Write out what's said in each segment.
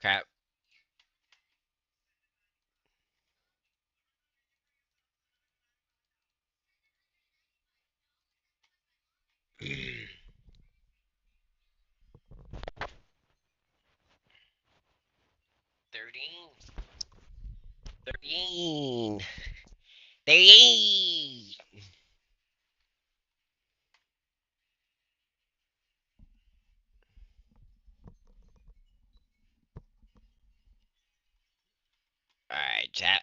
Crap. Thirteen. 13. 13. Alright, chat.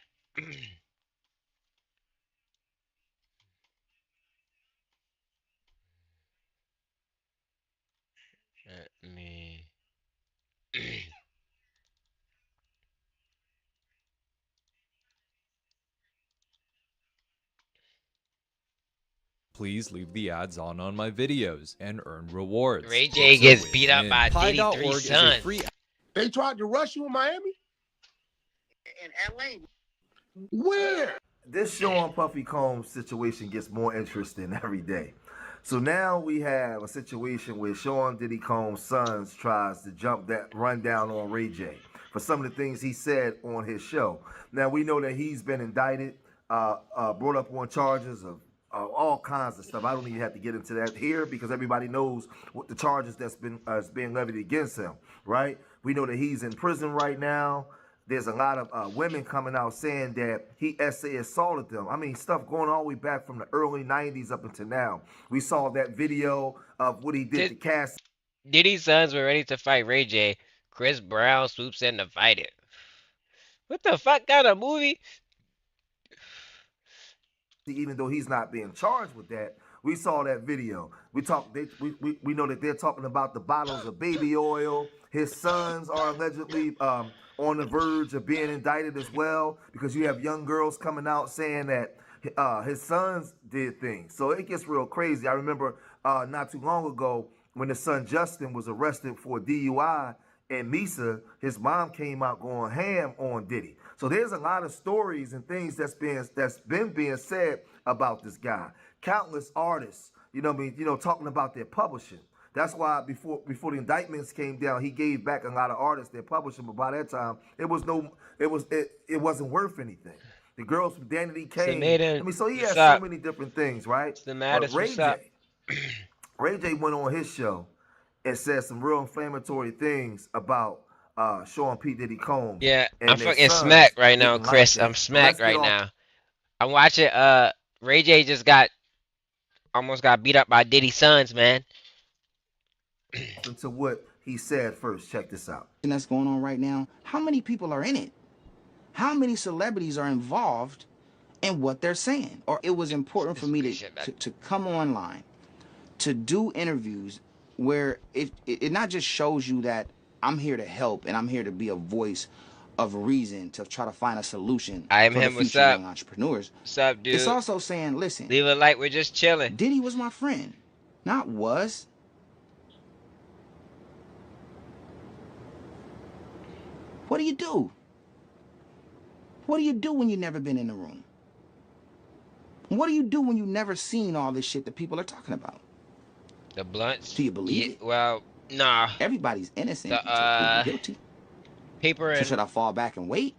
Let me. Please leave the ads on my videos and earn rewards. Ray J It's a gets beat up win-win. by Diddy three Pi.org is a sons. free. They tried to rush you in Miami? In LA. Where? This Sean Puffy Combs situation gets more interesting every day. So now we have a situation where Sean Diddy Combs' sons tries to run down on Ray J for some of the things he said on his show. Now we know that he's been indicted, brought up on charges of all kinds of stuff. I don't even have to get into that here because everybody knows what the charges that's been being levied against him, right? We know that he's in prison right now. There's a lot of women coming out saying that he SA assaulted them. I mean, stuff going all the way back from the early 90s up until now. We saw that video of what he did to Cass. Diddy's sons were ready to fight Ray J. Chris Brown swoops in to fight it. What the fuck kind of movie? Even though he's not being charged with that, we saw that video. We know that they're talking about the bottles of baby oil. His sons are allegedly on the verge of being indicted as well because you have young girls coming out saying that his sons did things. So it gets real crazy. I remember not too long ago when his son Justin was arrested for DUI in Mesa, his mom came out going ham on Diddy. So there's a lot of stories and things that's been being said about this guy. Countless artists, talking about their publishing. That's why before the indictments came down, he gave back a lot of artists their publishing. But by that time, it wasn't worth anything. The girls from Danity Kane. I Maiden, mean, so he what's has so up? many different things, right? It's the But maddest. What's up? Ray J went on his show and said some real inflammatory things about Sean P. Diddy Combs Yeah, I'm and their fucking sons smacked right now, didn't like Chris. I'm that. But smacked let's get right off now. I'm watching. Ray J just got almost got beat up by Diddy's sons, man. into what he said first. Check this out. That's going on right now. How many people are in it? How many celebrities are involved in what they're saying? Or it was important for me to come online, to do interviews where it not just shows you that I'm here to help and I'm here to be a voice of reason to try to find a solution I am for the him. What's future up? young entrepreneurs. What's up, It's dude? also saying, listen, Leave a like. We're just chilling. Diddy was my friend. Not was. What do you do? What do you do when you've never been in the room? What do you do when you've never seen all this shit that people are talking about? The blunts. Do you believe Yeah. it? Well, nah. Everybody's innocent The until proven guilty. paper So and should I fall back and wait?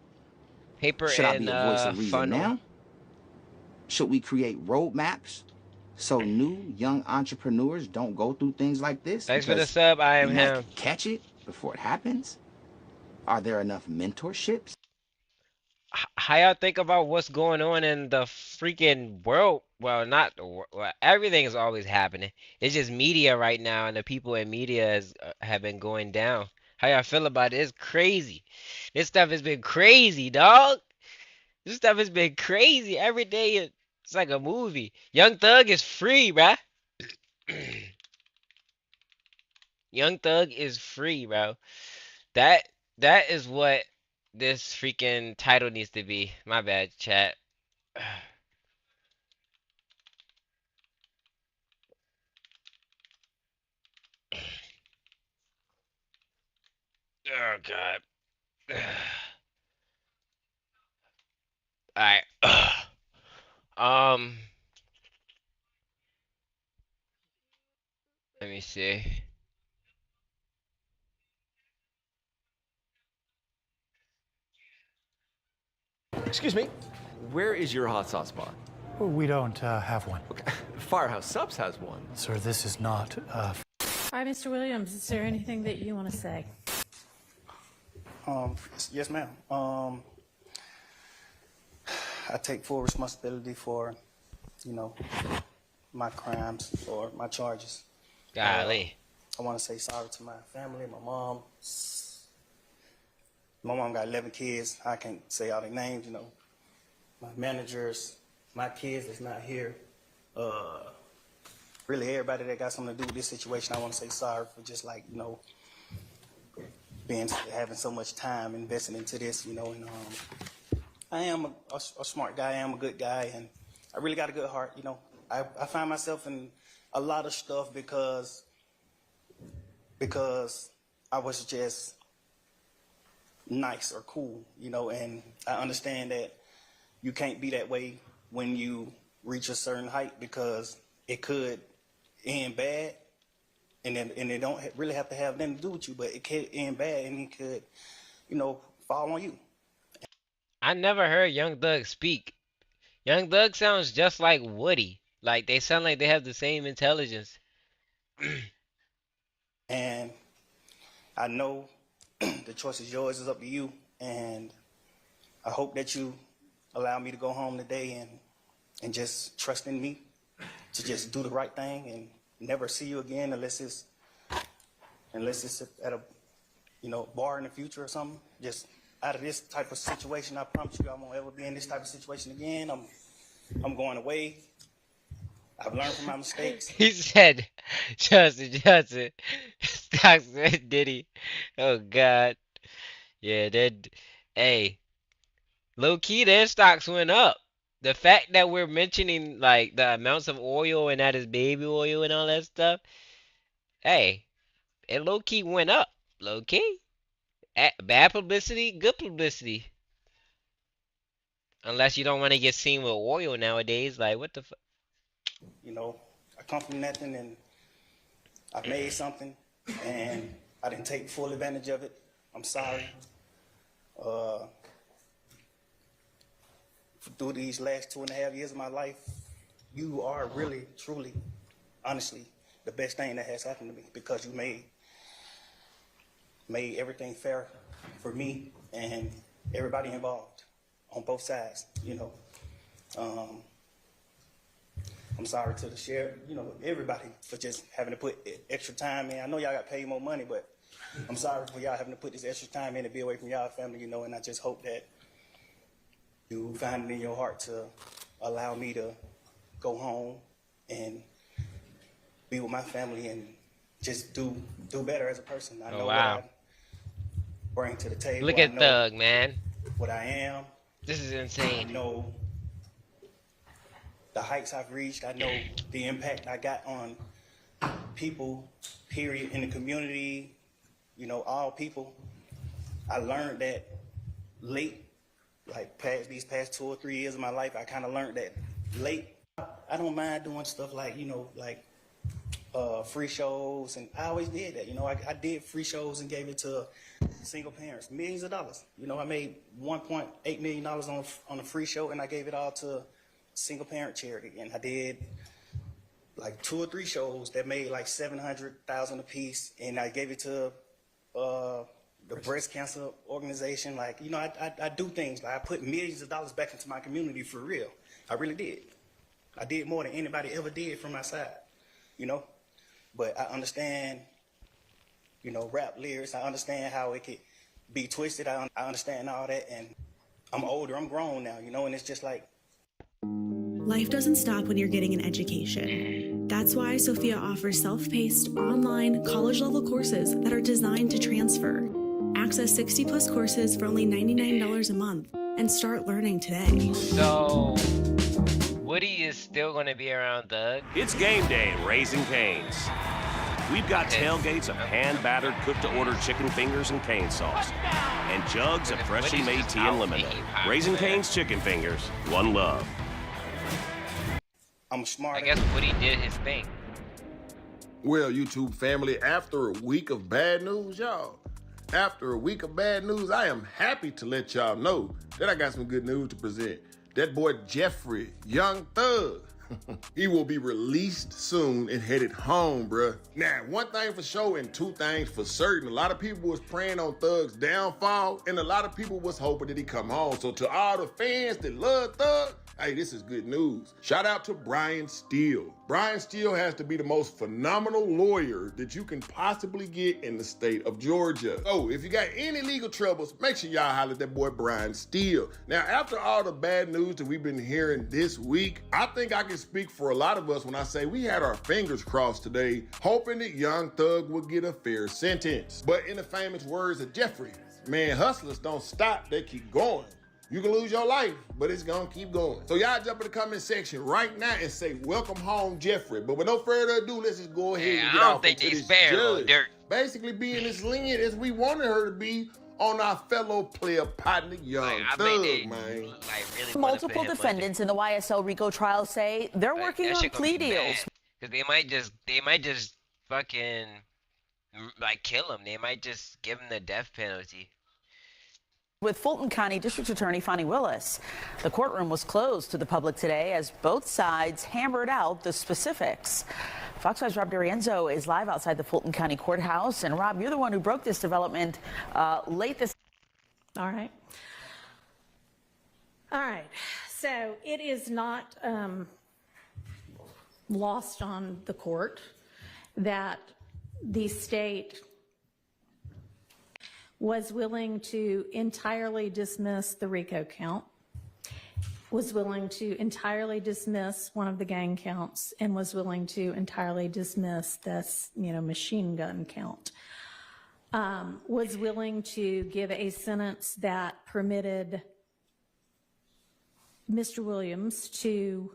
Should I be a voice of reason funnel. now? Should we create roadmaps so new young entrepreneurs don't go through things like this? Thanks for the Because sub. I we am might him. catch it before it happens? Are there enough mentorships? How y'all think about what's going on in the freaking world? Well, not the well, everything is always happening. It's just media right now, and the people in media have been going down. How y'all feel about it? It's crazy. This stuff has been crazy, dog. This stuff has been crazy. Every day it's like a movie. Young Thug is free, bruh. Young Thug is free, bro. That that is what this freaking title needs to be. My bad, chat. Oh God. All right. Um. Let me see. Excuse me, where is your hot sauce bar? We don't have one. Okay. Firehouse Subs has one. Sir, this is not. Hi, Mr. Williams. Is there anything that you want to say? Yes, ma'am. I take full responsibility for, you know, my crimes or my charges. Golly. I want to say sorry to my family, my mom. My mom got 11 kids. I can't say all their names, you know. My managers, my kids that's not here. Really everybody that got something to do with this situation, I want to say sorry for just like, you know, having so much time invested into this, you know, and I am a smart guy, I am a good guy, and I really got a good heart, you know. I find myself in a lot of stuff because I was just nice or cool, you know, and I understand that you can't be that way when you reach a certain height because it could end bad, and it don't really have to have nothing to do with you, but it could end bad and it could, you know, fall on you. I never heard Young Thug speak. Young Thug sounds just like Woody. Like they sound like they have the same intelligence. And I know the choice is yours, it's up to you, and I hope that you allow me to go home today and just trust in me to just do the right thing and never see you again unless it's at a, you know, bar in the future or something. Just out of this type of situation, I promise you I won't ever be in this type of situation again. I'm going away. I've learned from my mistakes. He said, Justin, Stocks said Diddy. Oh God. Yeah, that, hey, low key, their stocks went up. The fact that we're mentioning like the amounts of oil and that is baby oil and all that stuff, hey, it low key went up. Low key. Bad publicity, good publicity. Unless you don't want to get seen with oil nowadays, like what the fuck? You know, I come from nothing and I made something and I didn't take full advantage of it. I'm sorry. Through these last 2.5 years of my life, you are really, truly, honestly, the best thing that has happened to me because you made everything fair for me and everybody involved on both sides, you know. I'm sorry to the sheriff, you know, everybody for just having to put extra time in. I know y'all got paid more money, but I'm sorry for y'all having to put this extra time in to be away from y'all family, you know, and I just hope that you find it in your heart to allow me to go home and be with my family and just do better as a person. I know what I bring to the table. Look at Thug, man. What I am. This is insane. I know the heights I've reached. I know the impact I got on people, period, in the community, you know, all people. I learned that late, like these past 2 or 3 years of my life, I kind of learned that late. I don't mind doing stuff like, you know, like free shows, and I always did that. You know, I did free shows and gave it to single parents, millions of dollars. You know, I made $1.8 million on a free show, and I gave it all to single parent charity. And I did like 2 or 3 shows that made like $700,000 a piece, and I gave it to the breast cancer organization. Like, you know, I do things. Like I put millions of dollars back into my community for real. I really did. I did more than anybody ever did from my side, you know. But I understand, you know, rap lyrics. I understand how it could be twisted. I understand all that. And I'm older. I'm grown now, you know, and it's just like. Life doesn't stop when you're getting an education. That's why Sophia offers self-paced, online, college-level courses that are designed to transfer. Access 60-plus courses for only $99 a month and start learning today. So, Woody is still going to be around Thug. It's game day at Raising Cane's. We've got tailgates of hand-battered, cooked-to-order chicken fingers and cane sauce, and jugs of freshly made tea and lemonade. Raising Cane's chicken fingers, one love. I'm smart. I guess Woody did his thing. Well, YouTube family, after a week of bad news, y'all, After a week of bad news, I am happy to let y'all know that I got some good news to present. That boy Jeffrey, Young Thug, he will be released soon and headed home, bruh. Now, one thing for sure and two things for certain. A lot of people was praying on Thug's downfall, and a lot of people was hoping that he come home. So to all the fans that love Thug, hey, this is good news. Shout out to Brian Steele. Brian Steele has to be the most phenomenal lawyer that you can possibly get in the state of Georgia. So if you got any legal troubles, make sure y'all holler at that boy Brian Steele. Now, after all the bad news that we've been hearing this week, I think I can speak for a lot of us when I say we had our fingers crossed today, hoping that Young Thug would get a fair sentence. But in the famous words of Jeffrey, man, hustlers don't stop, they keep going. You can lose your life, but it's gonna keep going. So y'all jump in the comment section right now and say, welcome home, Jeffrey. But with no further ado, let's just go ahead and get off into this judge. Basically being as lenient as we wanted her to be on our fellow player partner, Young Thug, man. Multiple defendants in the YSL RICO trial say they're working on plea deals. Because they might just fucking, like, kill him. They might just give him the death penalty. With Fulton County District Attorney Fonnie Willis. The courtroom was closed to the public today as both sides hammered out the specifics. Fox 5's Rob DeRienzo is live outside the Fulton County Courthouse. And Rob, you're the one who broke this development late this. All right. So it is not lost on the court that the state was willing to entirely dismiss the RICO count, was willing to entirely dismiss one of the gang counts, and was willing to entirely dismiss this, machine gun count. Was willing to give a sentence that permitted Mr. Williams to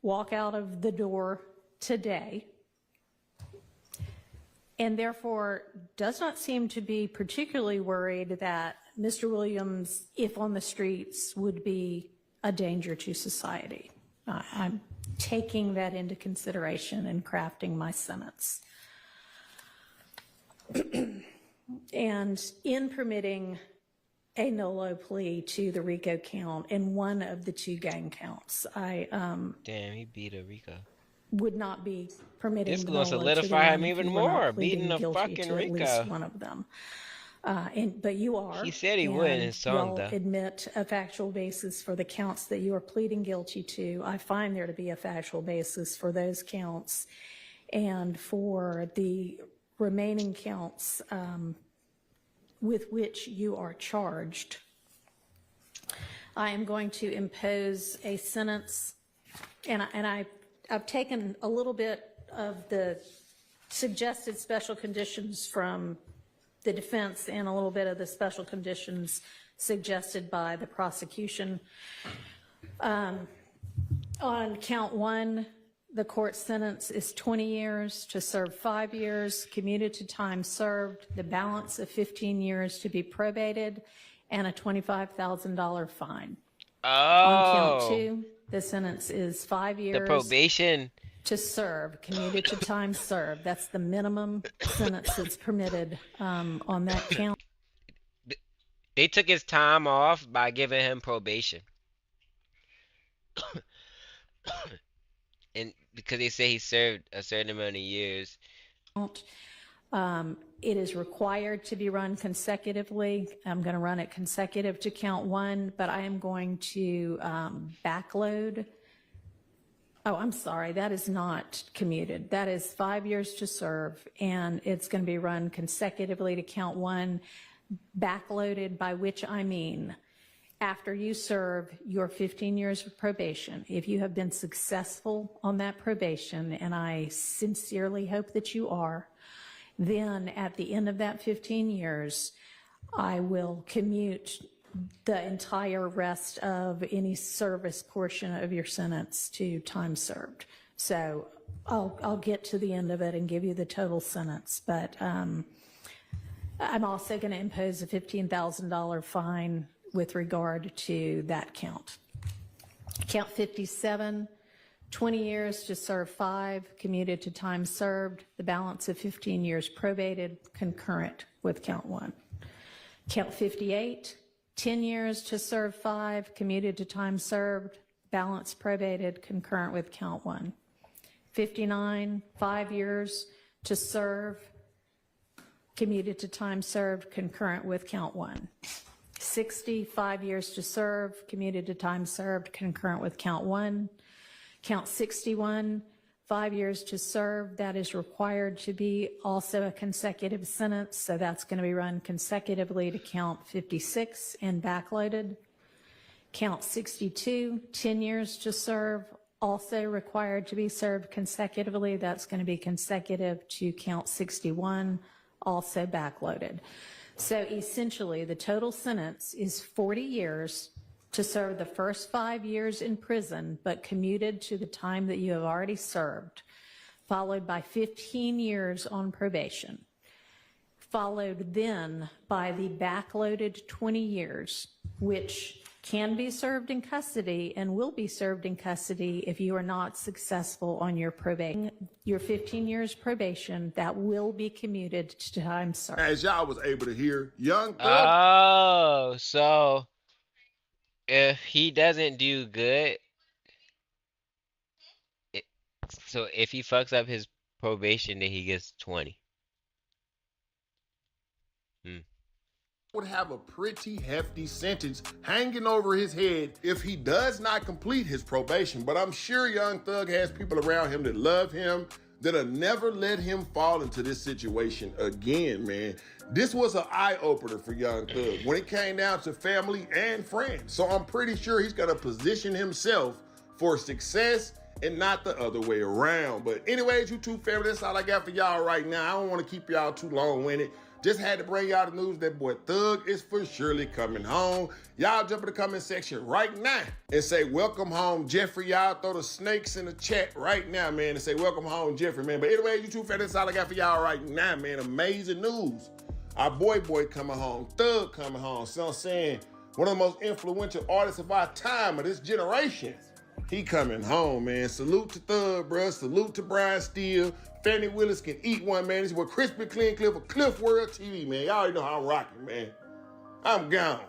walk out of the door today, and therefore does not seem to be particularly worried that Mr. Williams, if on the streets, would be a danger to society. I'm taking that into consideration in crafting my sentence. And in permitting a no-low plea to the RICO count in one of the two gang counts, Damn, he beat a RICO. Would not be permitting this the gonna solidify him even more, beating a fucking at RICO. least one of them. But you are. He said he would in his song, though. Admit a factual basis for the counts that you are pleading guilty to. I find there to be a factual basis for those counts, and for the remaining counts with which you are charged. I am going to impose a sentence, and I've taken a little bit of the suggested special conditions from the defense and a little bit of the special conditions suggested by the prosecution. On count one, the court sentence is 20 years to serve 5 years, commuted to time served, the balance of 15 years to be probated, and a $25,000 fine. Oh. On count two, the sentence is 5 years. The probation. To serve, commuted to time served. That's the minimum sentence that's permitted on that count. They took his time off by giving him probation. And because they say he served a certain amount of years. It is required to be run consecutively. I'm going to run it consecutive to count one, but I am going to backload. Oh, I'm sorry, that is not commuted. That is 5 years to serve, and it's going to be run consecutively to count one, backloaded, by which I mean after you serve your 15 years of probation, if you have been successful on that probation, and I sincerely hope that you are, then at the end of that 15 years, I will commute the entire rest of any service portion of your sentence to time served. So I'll get to the end of it and give you the total sentence, but I'm also going to impose a $15,000 fine with regard to that count. Count 57, 20 years to serve 5, commuted to time served, the balance of 15 years probated, concurrent with count 1. Count 58, 10 years to serve 5, commuted to time served, balance probated, concurrent with count 1. 59, 5 years to serve, commuted to time served, concurrent with count 1. 60, 5 years to serve, commuted to time served, concurrent with count 1. Count 61, 5 years to serve, that is required to be also a consecutive sentence, so that's going to be run consecutively to count 56 and backloaded. Count 62, 10 years to serve, also required to be served consecutively, that's going to be consecutive to count 61, also backloaded. So essentially, the total sentence is 40 years to serve the first 5 years in prison, but commuted to the time that you have already served, followed by 15 years on probation, followed then by the backloaded 20 years, which can be served in custody and will be served in custody if you are not successful on your probation. Your 15 years probation, that will be commuted to time served. As y'all was able to hear, Young Thug. Oh, so if he doesn't do good, so if he fucks up his probation, then he gets 20. Would have a pretty hefty sentence hanging over his head if he does not complete his probation. But I'm sure Young Thug has people around him that love him, that'll never let him fall into this situation again, man. This was an eye-opener for Young Thug when it came down to family and friends. So I'm pretty sure he's gonna position himself for success and not the other way around. But anyways, YouTube family, that's all I got for y'all right now. I don't want to keep y'all too long-winded. Just had to bring y'all the news that boy Thug is for surely coming home. Y'all jump in the comment section right now and say, welcome home, Jeffrey. Y'all throw the snakes in the chat right now, man, and say, welcome home, Jeffrey, man. But anyway, YouTube fans, that's all I got for y'all right now, man. Amazing news. Our boy coming home. Thug coming home. So I'm saying, one of the most influential artists of our time, of this generation. He coming home, man. Salute to Thug, bruh. Salute to Brian Steele. Fannie Willis can eat one, man. This is what Crispy Clean Clip of Cliff World TV, man. Y'all already know how I'm rocking, man. I'm gone.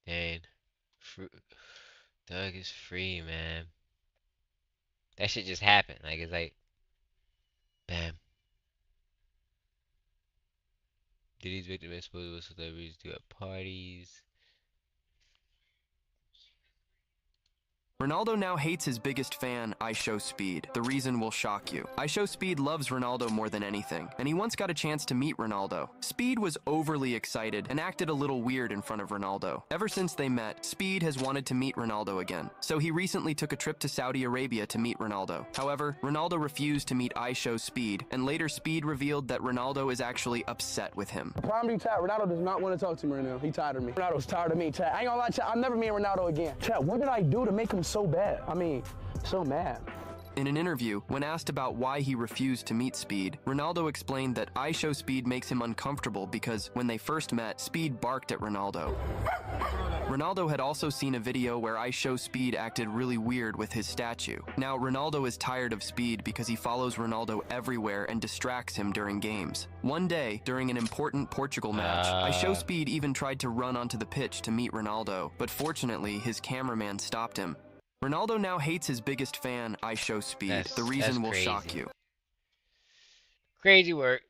Dang. Thug is free, man. That shit just happened. Like, it's like, bam. Did these victims expose what celebrities do at parties? Ronaldo now hates his biggest fan, IShowSpeed. The reason will shock you. IShowSpeed loves Ronaldo more than anything, and he once got a chance to meet Ronaldo. Speed was overly excited and acted a little weird in front of Ronaldo. Ever since they met, Speed has wanted to meet Ronaldo again. So he recently took a trip to Saudi Arabia to meet Ronaldo. However, Ronaldo refused to meet IShowSpeed, and later Speed revealed that Ronaldo is actually upset with him. Probably Chad, Ronaldo does not want to talk to me right now. He tired of me. Ronaldo's tired of me, Chad. I ain't gonna lie, Chad, I'll never meet Ronaldo again. Chad, what did I do to make him so bad? I mean, so mad. In an interview, when asked about why he refused to meet Speed, Ronaldo explained that IShowSpeed makes him uncomfortable because when they first met, Speed barked at Ronaldo. Ronaldo had also seen a video where IShowSpeed acted really weird with his statue. Now, Ronaldo is tired of Speed because he follows Ronaldo everywhere and distracts him during games. One day, during an important Portugal match, IShowSpeed even tried to run onto the pitch to meet Ronaldo, but fortunately, his cameraman stopped him. Ronaldo now hates his biggest fan, IShowSpeed. The reason will shock you. Crazy work.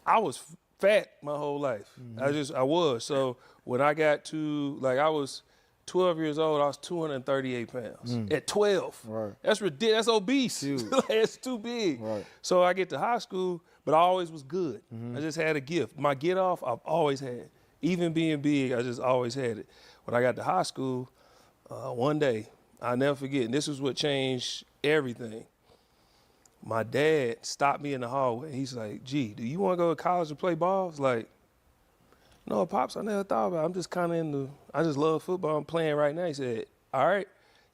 I was fat my whole life. I was. So when I got to, like, I was 12 years old, I was 238 pounds. At 12. Right. That's ridiculous. That's obese. That's too big. Right. So I get to high school, but I always was good. I just had a gift. My get off, I've always had. Even being big, I just always had it. When I got to high school, one day, I'll never forget, and this is what changed everything. My dad stopped me in the hallway. He's like, "Gee, do you want to go to college and play ball?" I was like, "No, Pops, I never thought about it. I'm just kind of I just love football. I'm playing right now." He said, "All right,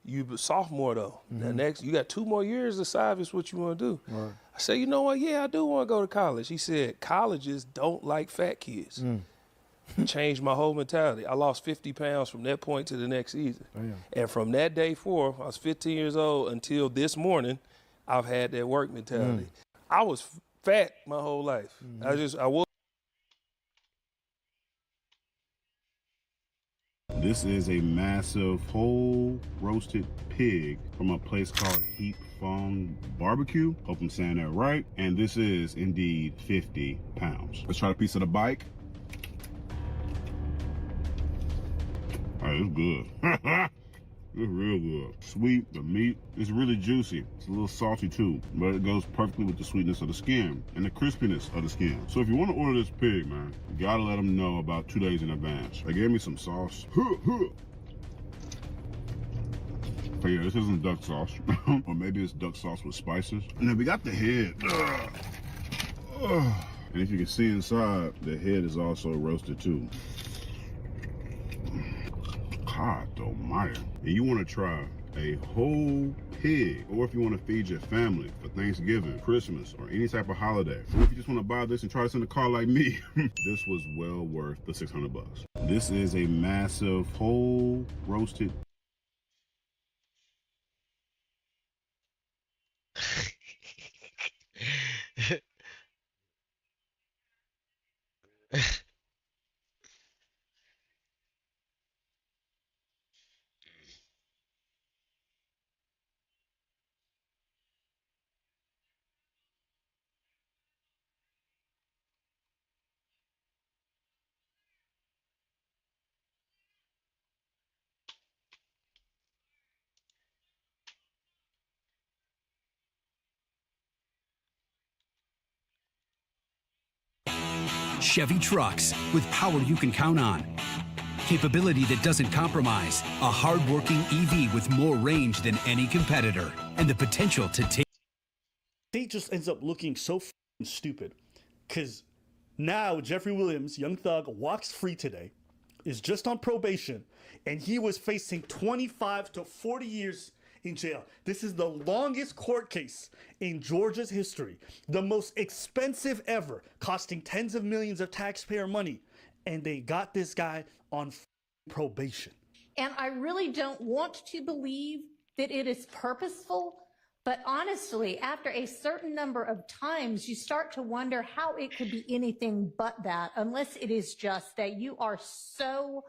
You a sophomore though. The next, you got 2 more years to decide if it's what you want to do. Right. I said, you know what? Yeah, I do want to go to college. He said, colleges don't like fat kids. Changed my whole mentality. I lost 50 pounds from that point to the next season. Damn. And from that day forward, I was 15 years old until this morning, I've had that work mentality. I was fat my whole life. I was. This is a massive whole roasted pig from a place called Heap Fong Barbecue. Hope I'm saying that right. And this is indeed 50 pounds. Let's try a piece of the bike. All right, it's good. It's real good. Sweet, the meat is really juicy. It's a little salty too, but it goes perfectly with the sweetness of the skin and the crispiness of the skin. So if you want to order this pig, man, you gotta let them know about 2 days in advance. They gave me some sauce. But yeah, this isn't duck sauce. Or maybe it's duck sauce with spices. And then we got the head. And if you can see inside, the head is also roasted too. God almighty. And you want to try a whole pig, or if you want to feed your family for Thanksgiving, Christmas, or any type of holiday, or if you just want to buy this and try this in a car like me, this was well worth the 600 bucks. This is a massive whole roasted Chevy trucks with power you can count on. Capability that doesn't compromise. A hard-working EV with more range than any competitor. And the potential to take... State just ends up looking so f***ing stupid. Because now Jeffrey Williams, Young Thug, walks free today, is just on probation, and he was facing 25 to 40 years in jail. This is the longest court case in Georgia's history, the most expensive ever, costing tens of millions of taxpayer money, and they got this guy on probation. And I really don't want to believe that it is purposeful, but honestly, after a certain number of times, you start to wonder how it could be anything but that, unless it is just that you are so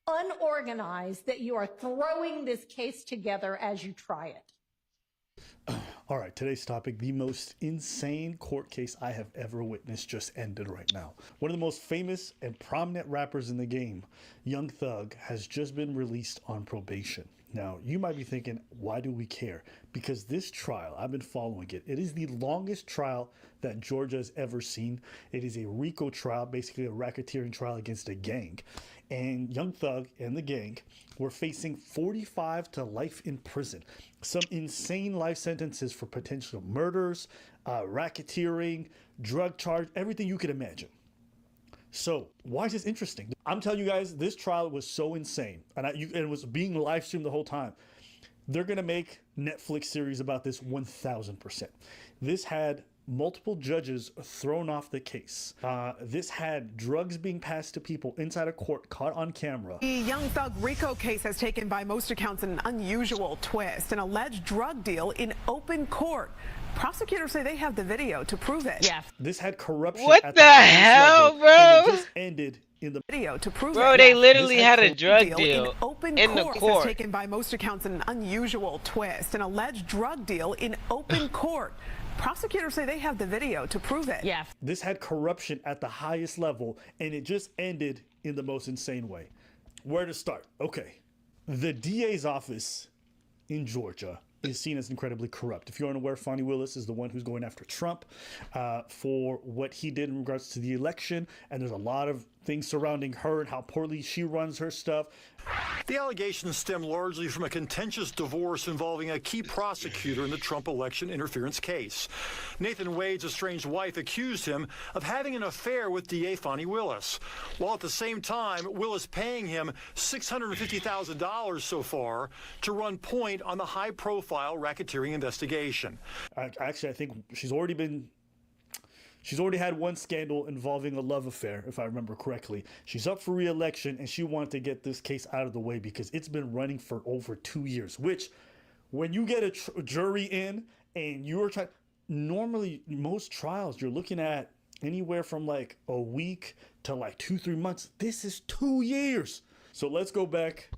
unorganized that you are throwing this case together as you try it. All right, today's topic, the most insane court case I have ever witnessed just ended right now. One of the most famous and prominent rappers in the game, Young Thug, has just been released on probation. Now, you might be thinking, why do we care? Because this trial, I've been following it. It is the longest trial that Georgia has ever seen. It is a RICO trial, basically a racketeering trial against a gang. And Young Thug and the gang were facing 45 to life in prison. Some insane life sentences for potential murders, racketeering, drug charge, everything you could imagine. So why is this interesting? I'm telling you guys, this trial was so insane, and it was being live streamed the whole time. They're gonna make Netflix series about this 1000%. This had multiple judges thrown off the case. This had drugs being passed to people inside a court caught on camera. The Young Thug RICO case has taken by most accounts an unusual twist, an alleged drug deal in open court. Prosecutors say they have the video to prove it. Yeah. This had corruption. What at the hell, level, bro? And it just ended in the video to prove Bro, it. they literally This had a drug deal in open in the court. court. Has taken by most accounts an unusual twist, an alleged drug deal in open court. Prosecutors say they have the video to prove it. Yeah. This had corruption at the highest level, and it just ended in the most insane way. Where to start? Okay. The DA's office in Georgia is seen as incredibly corrupt. If you're unaware, Fonnie Willis is the one who's going after Trump for what he did in regards to the election, and there's a lot of things surrounding her and how poorly she runs her stuff. The allegations stem largely from a contentious divorce involving a key prosecutor in the Trump election interference case. Nathan Wade's estranged wife accused him of having an affair with DA Fani Willis, while at the same time, Willis paying him $650,000 so far to run point on the high-profile racketeering investigation. Actually, I think she's already had one scandal involving a love affair, if I remember correctly. She's up for re-election, and she wanted to get this case out of the way because it's been running for over 2 years, which when you get a jury in and you're trying, normally most trials, you're looking at anywhere from like a week to like 2-3 months. This is 2 years. So let's go back.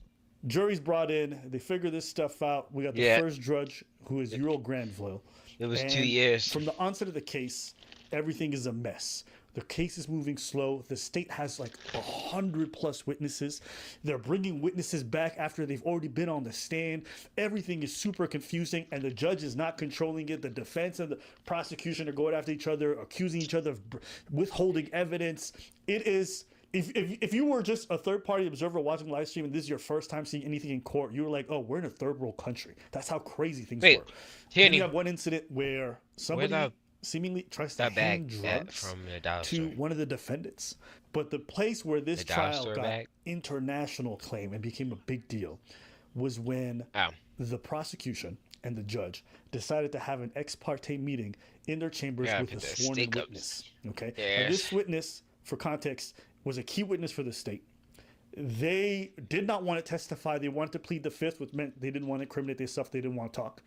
Jury's brought in. They figure this stuff out. We got the first judge, who is Earl Granville. It was 2 years. From the onset of the case, everything is a mess. The case is moving slow. The state has like 100+ witnesses. They're bringing witnesses back after they've already been on the stand. Everything is super confusing, and the judge is not controlling it. The defense and the prosecution are going after each other, accusing each other of withholding evidence. It is, if you were just a third-party observer watching live stream and this is your first time seeing anything in court, you were like, oh, we're in a third world country. That's how crazy things were. Then you have one incident where somebody seemingly tries to hand drugs to one of the defendants. But the place where this trial got international acclaim and became a big deal was when the prosecution and the judge decided to have an ex parte meeting in their chambers with a sworn witness. Okay, and this witness, for context, was a key witness for the state. They did not want to testify. They wanted to plead the fifth, which meant they didn't want to incriminate their stuff. They didn't want to talk.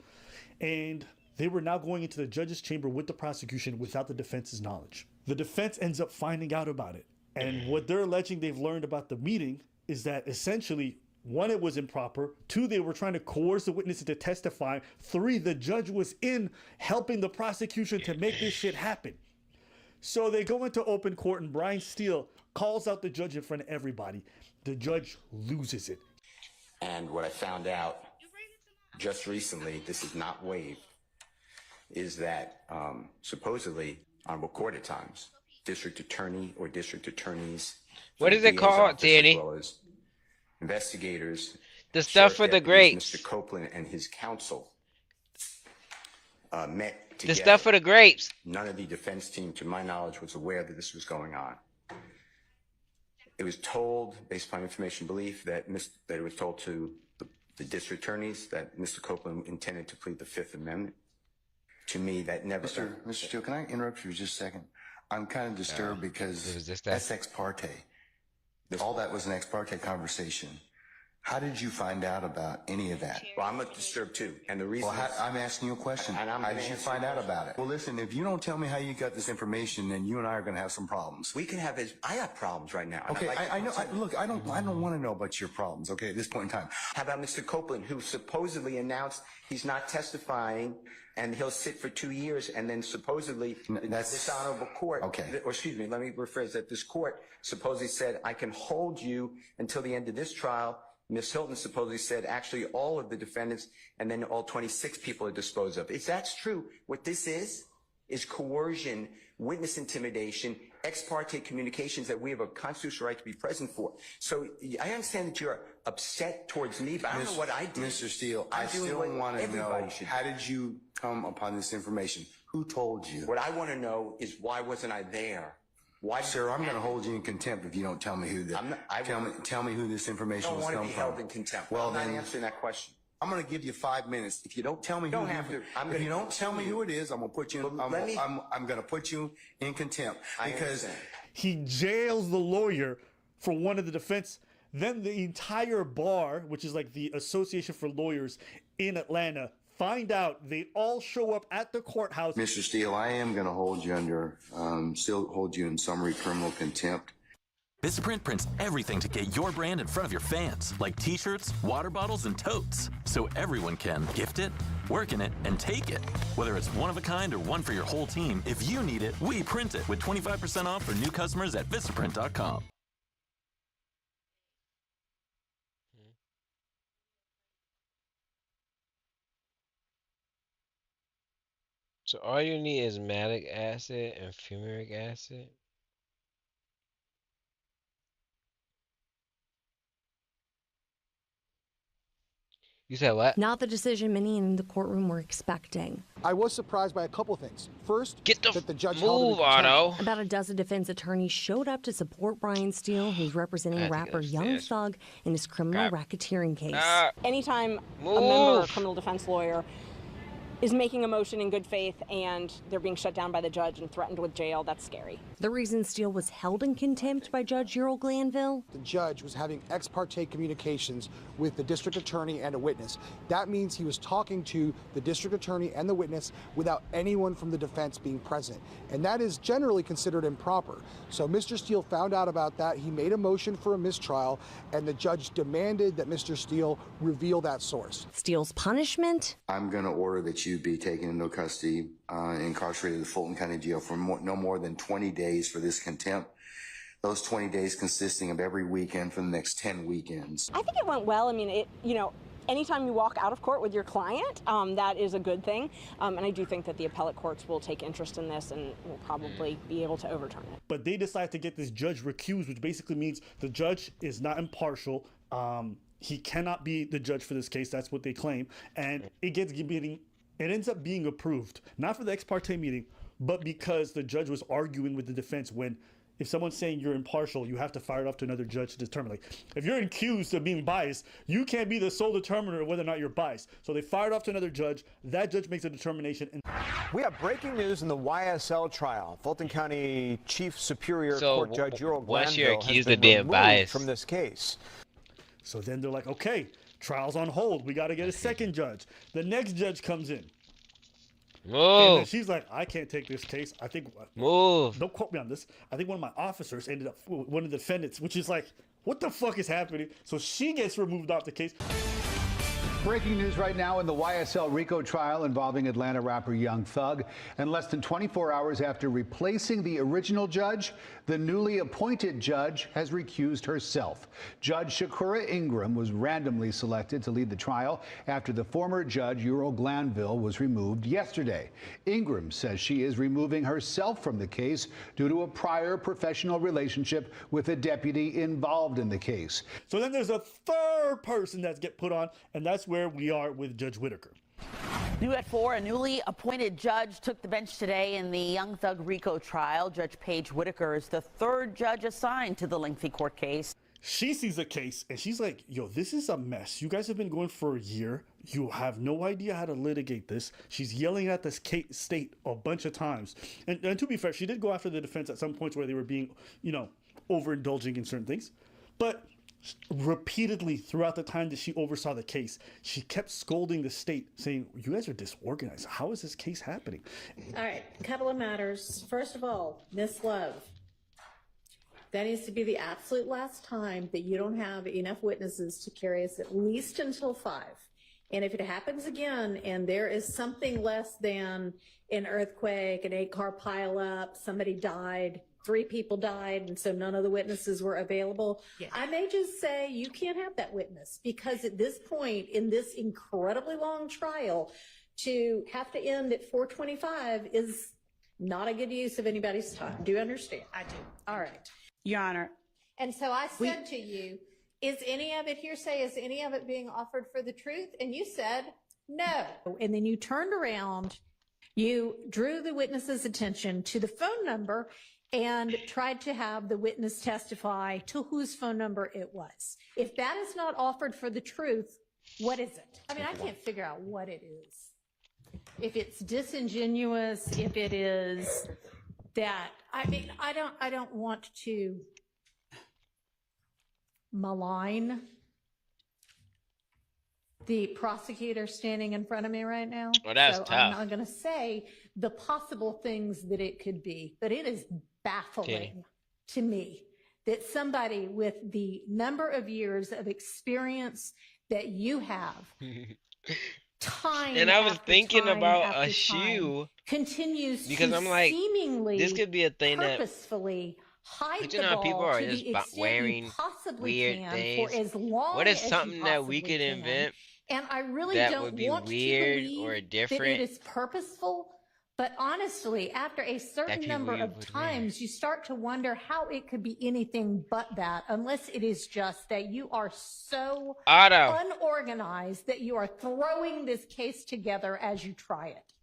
And they were now going into the judge's chamber with the prosecution without the defense's knowledge. The defense ends up finding out about it. And what they're alleging they've learned about the meeting is that essentially, 1, it was improper. 2, they were trying to coerce the witness into testifying. 3, the judge was in helping the prosecution to make this shit happen. So they go into open court, and Brian Steele calls out the judge in front of everybody. The judge loses it. And what I found out just recently, this is not waived, is that supposedly on recorded times, district attorney or district attorneys, what is it called, Danny? As well as investigators, the stuff for the grapes. Mr. Copeland and his counsel met together. The stuff for the grapes. None of the defense team, to my knowledge, was aware that this was going on. It was told, based upon information belief, that it was told to the district attorneys that Mr. Copeland intended to plead the Fifth Amendment. To me, that never. Mr. Steele, can I interrupt you just a second? I'm kind of disturbed because that's ex parte. All that was an ex parte conversation. How did you find out about any of that? Well, I'm disturbed too, and the reason. Well, I'm asking you a question. How did you find out about it? Well, listen, if you don't tell me how you got this information, then you and I are going to have some problems. We can have I have problems right now. Okay, I know. Look, I don't want to know about your problems. Okay, at this point in time. How about Mr. Copeland, who supposedly announced he's not testifying and he'll sit for 2 years, and then supposedly this honorable court, or excuse me, let me rephrase that. This court supposedly said, I can hold you until the end of this trial. Ms. Hilton supposedly said actually all of the defendants and then all 26 people are disposed of. If that's true, what this is coercion, witness intimidation, ex parte communications that we have a constitutional right to be present for. So I understand that you're upset towards me, but I don't know what I did. Mr. Steele, I still want to know, how did you come upon this information? Who told you? What I want to know is why wasn't I there? Why, sir, I'm going to hold you in contempt if you don't tell me who tell me who this information was coming from. I don't want to be held in contempt. Well, I'm not answering that question. I'm going to give you 5 minutes. If you don't tell me if you don't tell me who it is, I'm going to put you in, I'm going to put you in contempt because he jails the lawyer for one of the defense. Then the entire bar, which is like the Association for Lawyers in Atlanta, find out. They all show up at the courthouse. Mr. Steele, I am going to hold you still hold you in summary criminal contempt. Vistaprint prints everything to get your brand in front of your fans, like t-shirts, water bottles, and totes, so everyone can gift it, work in it, and take it. Whether it's one of a kind or one for your whole team, if you need it, we print it with 25% off for new customers at Vistaprint.com. So all you need is malic acid and fumaric acid. You said what? Not the decision many in the courtroom were expecting. I was surprised by a couple things. First, that the judge move, held it in Otto. contempt. About a dozen defense attorneys showed up to support Brian Steele, who's representing rapper Young Thug in his criminal racketeering case. Anytime a member or criminal defense lawyer is making a motion in good faith and they're being shut down by the judge and threatened with jail, that's scary. The reason Steele was held in contempt by Judge Ural Glanville? The judge was having ex parte communications with the district attorney and a witness. That means he was talking to the district attorney and the witness without anyone from the defense being present. And that is generally considered improper. So Mr. Steele found out about that. He made a motion for a mistrial, and the judge demanded that Mr. Steele reveal that source. Steele's punishment? I'm going to order that you be taken into custody, incarcerated in the Fulton County Jail for no more than 20 days for this contempt. Those 20 days consisting of every weekend for the next 10 weekends. I think it went well. I mean, anytime you walk out of court with your client, that is a good thing. And I do think that the appellate courts will take interest in this and will probably be able to overturn it. But they decided to get this judge recused, which basically means the judge is not impartial. He cannot be the judge for this case. That's what they claim. And it ends up being approved, not for the ex parte meeting, but because the judge was arguing with the defense when if someone's saying you're impartial, you have to fire it off to another judge to determine. Like, if you're accused of being biased, you can't be the sole determiner of whether or not you're biased. So they fired off to another judge. That judge makes a determination. We have breaking news in the YSL trial. Fulton County Chief Superior Court Judge Ural once you're Glanville accused has of been being removed biased from this case. So then they're like, okay, trial's on hold. We got to get a second judge. The next judge comes in. And then she's like, I can't take this case. I think, don't quote me on this. I think one of my officers ended up, one of the defendants, which is like, what the fuck is happening? So she gets removed off the case. Breaking news right now in the YSL RICO trial involving Atlanta rapper Young Thug. And less than 24 hours after replacing the original judge, the newly appointed judge has recused herself. Judge Shakura Ingram was randomly selected to lead the trial after the former judge Ural Glanville was removed yesterday. Ingram says she is removing herself from the case due to a prior professional relationship with a deputy involved in the case. So then there's a third person that's get put on, and that's where we are with Judge Whitaker. New at 4, a newly appointed judge took the bench today in the Young Thug RICO trial. Judge Paige Whitaker is the third judge assigned to the lengthy court case. She sees a case and she's like, yo, this is a mess. You guys have been going for a year. You have no idea how to litigate this. She's yelling at this state a bunch of times. And to be fair, she did go after the defense at some points where they were being, overindulging in certain things. But repeatedly throughout the time that she oversaw the case, she kept scolding the state, saying, you guys are disorganized. How is this case happening? All right, a couple of matters. First of all, Miss Love, that needs to be the absolute last time that you don't have enough witnesses to carry us at least until 5. And if it happens again and there is something less than an earthquake, an 8-car pileup, somebody died, 3 people died, and so none of the witnesses were available, I may just say you can't have that witness, because at this point in this incredibly long trial, to have to end at 4:25 is not a good use of anybody's time. Do you understand? I do. All right. Your Honor. And so I said to you, is any of it hearsay? Is any of it being offered for the truth? And you said no. And then you turned around, you drew the witness's attention to the phone number and tried to have the witness testify to whose phone number it was. If that is not offered for the truth, what is it? I mean, I can't figure out what it is. If it's disingenuous, if it is that, I mean, I don't want to malign the prosecutor standing in front of me right now. Well, that's so tough. I'm not going to say the possible things that it could be, but it is baffling to me that somebody with the number of years of experience that you have, time and I was after thinking time about after a time, shoe continues because to I'm like, seemingly this could be a thing that, purposefully hide but the you know, ball people are to just the extent wearing you possibly weird can things. for as long What is as something you that we possibly could can. invent And I really that don't would be want weird to believe or that different? it is purposeful, But honestly, after a certain number of times, you start to wonder how it could be anything but that, unless it is just that you are so unorganized that you are throwing this case together as you try it.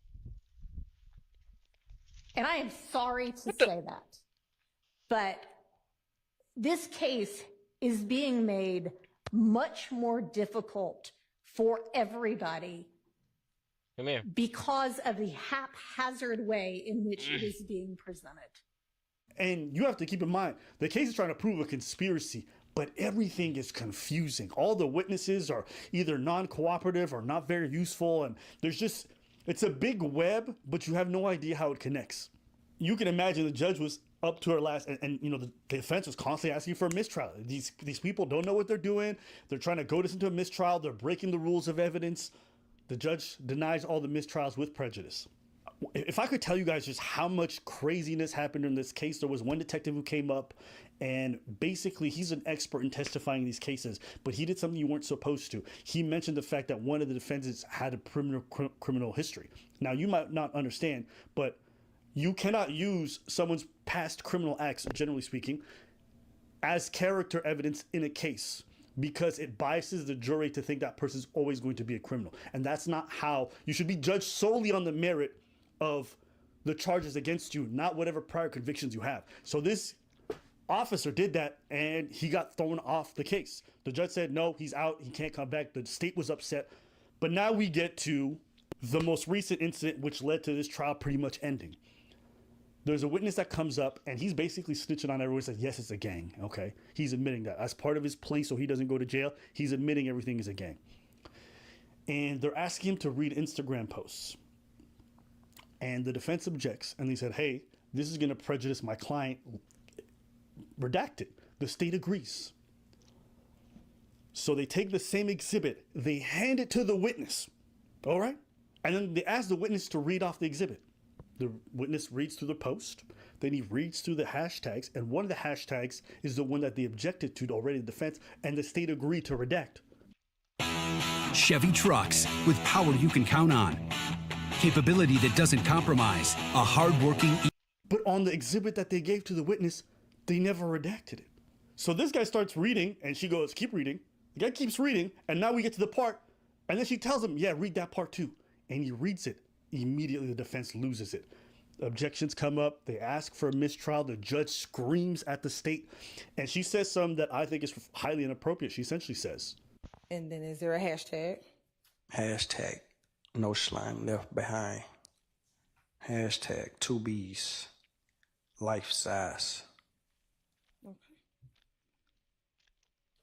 And I am sorry to say that, but this case is being made much more difficult for everybody because of the haphazard way in which it is being presented. And you have to keep in mind, the case is trying to prove a conspiracy, but everything is confusing. All the witnesses are either non-cooperative or not very useful, and it's a big web, but you have no idea how it connects. You can imagine the judge was up to her last, and the defense was constantly asking for a mistrial. These people don't know what they're doing. They're trying to go this into a mistrial. They're breaking the rules of evidence. The judge denies all the mistrials with prejudice. If I could tell you guys just how much craziness happened in this case, there was one detective who came up, and basically he's an expert in testifying in these cases, but he did something you weren't supposed to. He mentioned the fact that one of the defendants had a criminal history. Now, you might not understand, but you cannot use someone's past criminal acts, generally speaking, as character evidence in a case, because it biases the jury to think that person's always going to be a criminal. And that's not how you should be judged, solely on the merit of the charges against you, not whatever prior convictions you have. So this officer did that, and he got thrown off the case. The judge said, no, he's out, he can't come back. The state was upset. But now we get to the most recent incident, which led to this trial pretty much ending. There's a witness that comes up, and he's basically snitching on everyone. Says, yes, it's a gang, okay? He's admitting that. As part of his plea so he doesn't go to jail, he's admitting everything is a gang. And they're asking him to read Instagram posts. And the defense objects, and they said, hey, this is going to prejudice my client. Redacted. The state agrees. So they take the same exhibit, they hand it to the witness, all right? And then they ask the witness to read off the exhibit. The witness reads through the post, then he reads through the hashtags, and one of the hashtags is the one that they objected to already, the defense, and the state agreed to redact. Chevy trucks with power you can count on. Capability that doesn't compromise. A hard-working... But on the exhibit that they gave to the witness, they never redacted it. So this guy starts reading, and she goes, keep reading. The guy keeps reading, and now we get to the part, and then she tells him, yeah, read that part too. And he reads it. Immediately the defense loses it. Objections come up. They ask for a mistrial. The judge screams at the state, and she says something that I think is highly inappropriate. She essentially says, and then is there a hashtag? Hashtag no slime left behind. Hashtag 2Bs life size. Okay.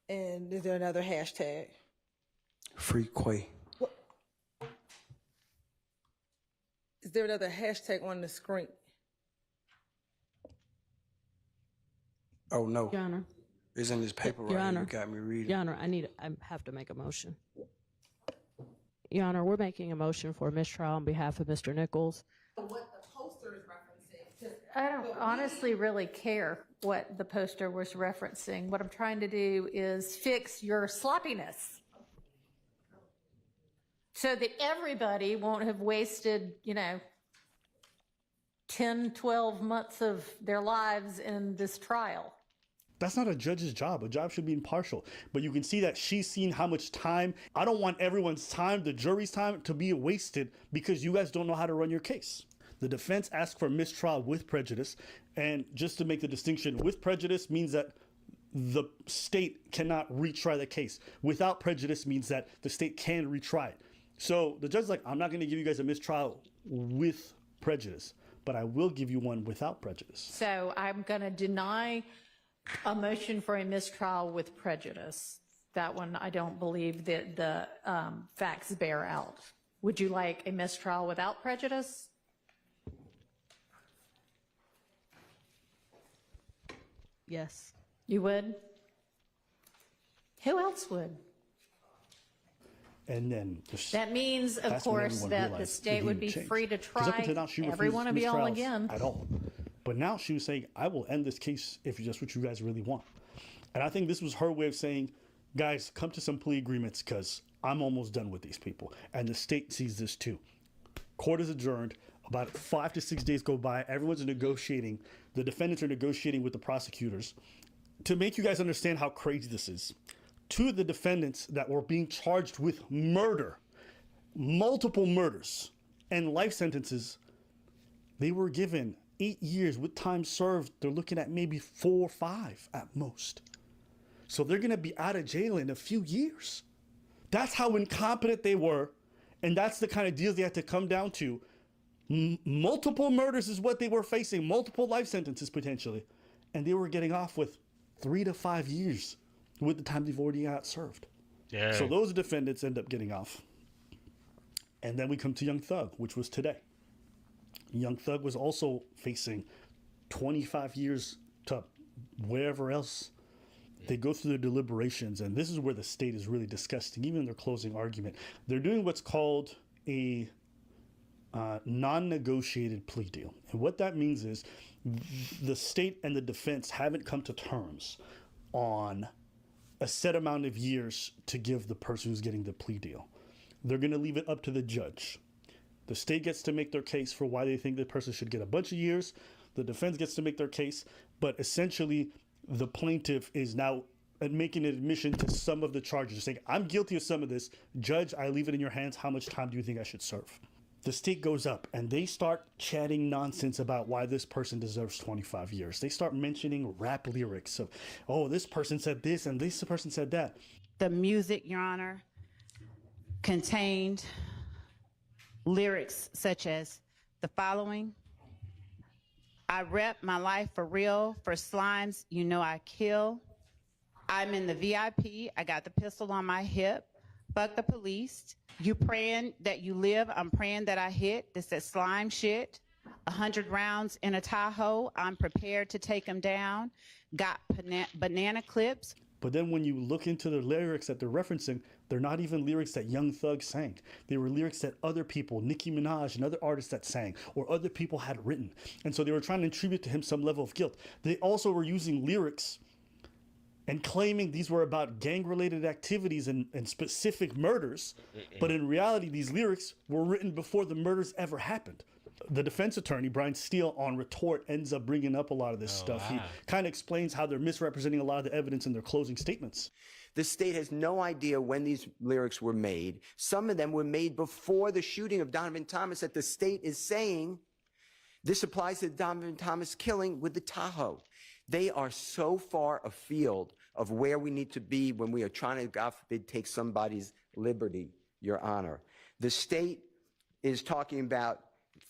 And is there another hashtag? Free Quay. Is there another hashtag on the screen? Oh, no. Your Honor. It's in this paper Your right Honor. here. You got me reading. Your Honor, I have to make a motion. Your Honor, we're making a motion for a mistrial on behalf of Mr. Nichols. What the poster is referencing. I don't honestly really care what the poster was referencing. What I'm trying to do is fix your sloppiness, so that everybody won't have wasted, 10, 12 months of their lives in this trial. That's not a judge's job. A job should be impartial. But you can see that she's seen how much time. I don't want everyone's time, the jury's time, to be wasted because you guys don't know how to run your case. The defense asked for mistrial with prejudice. And just to make the distinction, with prejudice means that the state cannot retry the case. Without prejudice means that the state can retry it. So the judge's like, I'm not going to give you guys a mistrial with prejudice, but I will give you one without prejudice. So I'm going to deny a motion for a mistrial with prejudice. That one, I don't believe that the facts bear out. Would you like a mistrial without prejudice? Yes. You would? Who else would? And then that means, of course, that the state would be free to try every one of y'all again. At all. But now she was saying, I will end this case if that's what you guys really want. And I think this was her way of saying, guys, come to some plea agreements because I'm almost done with these people. And the state sees this too. Court is adjourned. A About 5 to 6 days go by. Everyone's negotiating. The defendants are negotiating with the prosecutors. To make you guys understand how crazy this is, 2 of the defendants that were being charged with murder, multiple murders, and life sentences, they were given 8 years with time served. They're looking at maybe 4 or 5 at most. So they're going to be out of jail in a few years. That's how incompetent they were. And that's the kind of deals they had to come down to. Multiple murders is what they were facing, multiple life sentences potentially. And they were getting off with 3 to 5 years with the time they've already got served. Dang. So those defendants end up getting off. And then we come to Young Thug, which was today. Young Thug was also facing 25 years to wherever else. They go through their deliberations, and this is where the state is really disgusting, even in their closing argument. They're doing what's called a non-negotiated plea deal. And what that means is the state and the defense haven't come to terms on a set amount of years to give the person who's getting the plea deal. They're going to leave it up to the judge. The state gets to make their case for why they think the person should get a bunch of years. The defense gets to make their case, but essentially the plaintiff is now making an admission to some of the charges, saying, I'm guilty of some of this. Judge, I leave it in your hands. How much time do you think I should serve? The state goes up and they start chatting nonsense about why this person deserves 25 years. They start mentioning rap lyrics of, oh, this person said this and this person said that. The music, Your Honor, contained lyrics such as the following: I rep my life for real, for slimes, you know I kill. I'm in the VIP, I got the pistol on my hip. Fuck the police. You praying that you live, I'm praying that I hit. This is slime shit. 100 rounds in a Tahoe, I'm prepared to take them down. Got banana clips. But then when you look into the lyrics that they're referencing, they're not even lyrics that Young Thug sang. They were lyrics that other people, Nicki Minaj and other artists that sang, or other people had written. And so they were trying to attribute to him some level of guilt. They also were using lyrics and claiming these were about gang-related activities and specific murders. But in reality, these lyrics were written before the murders ever happened. The defense attorney, Brian Steele, on retort ends up bringing up a lot of this stuff. Wow. He kind of explains how they're misrepresenting a lot of the evidence in their closing statements. The state has no idea when these lyrics were made. Some of them were made before the shooting of Donovan Thomas, that the state is saying this applies to the Donovan Thomas killing with the Tahoe. They are so far afield of where we need to be when we are trying to, God forbid, take somebody's liberty, Your Honor. The state is talking about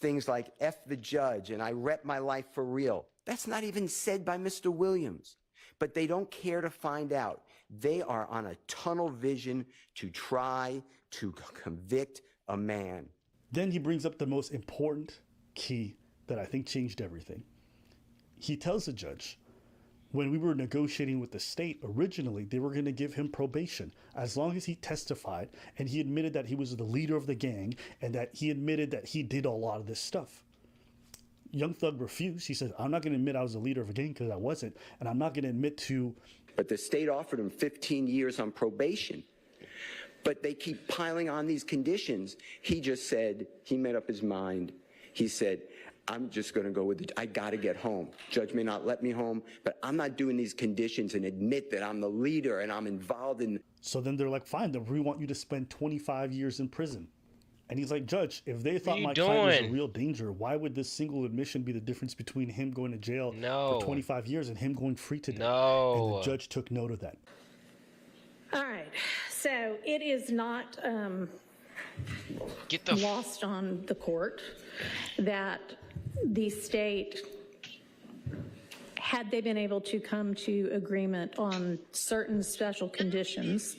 things like F the judge and I rep my life for real. That's not even said by Mr. Williams. But they don't care to find out. They are on a tunnel vision to try to convict a man. Then he brings up the most important key that I think changed everything. He tells the judge, when we were negotiating with the state, originally they were going to give him probation as long as he testified and he admitted that he was the leader of the gang and that he admitted that he did a lot of this stuff. Young Thug refused. He said, I'm not going to admit I was the leader of a gang because I wasn't, and I'm not going to admit to... But the state offered him 15 years on probation. But they keep piling on these conditions. He just said, he made up his mind. He said, I'm just going to go with it. I got to get home. Judge may not let me home, but I'm not doing these conditions and admit that I'm the leader and I'm involved in... So then they're like, fine, then we want you to spend 25 years in prison. And he's like, Judge, if they thought my client was a real danger, why would this single admission be the difference between him going to jail for 25 years and him going free today? And the judge took note of that. All right. So it is not lost on the court that the state, had they been able to come to agreement on certain special conditions,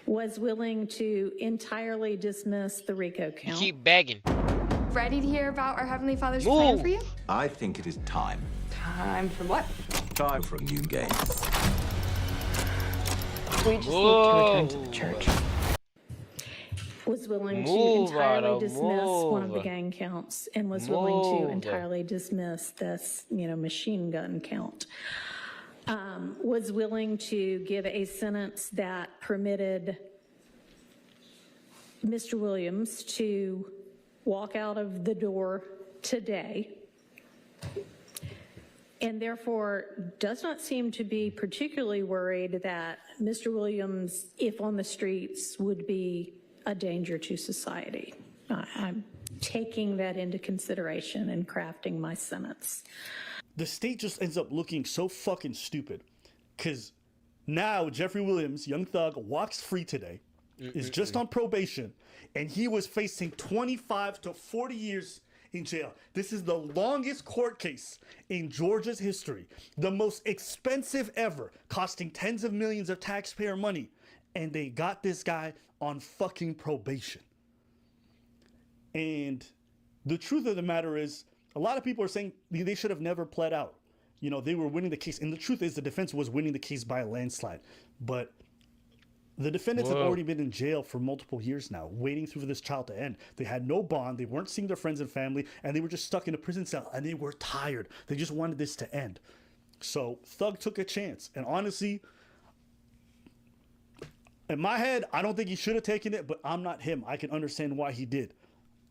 was willing to entirely dismiss the RICO count. Keep begging. Ready to hear about our Heavenly Father's plan for you? I think it is time. Time for what? Time for a new game. We just need to return to the church. Was willing to entirely dismiss one of the gang counts and was willing to entirely dismiss this, machine gun count. Was willing to give a sentence that permitted Mr. Williams to walk out of the door today, and therefore does not seem to be particularly worried that Mr. Williams, if on the streets, would be a danger to society. I'm taking that into consideration in crafting my sentence. The state just ends up looking so fucking stupid, because now Jeffrey Williams, young thug, walks free today, is just on probation, and he was facing 25 to 40 years in jail. This is the longest court case in Georgia's history, the most expensive ever, costing tens of millions of taxpayer money, and they got this guy on fucking probation. And the truth of the matter is, a lot of people are saying they should have never pled out. You know, they were winning the case, and the truth is the defense was winning the case by a landslide. But the defendants have already been in jail for multiple years now, waiting for this trial to end. They had no bond, they weren't seeing their friends and family, and they were just stuck in a prison cell, and they were tired. They just wanted this to end. So Thug took a chance, and honestly, in my head, I don't think he should have taken it, but I'm not him. I can understand why he did,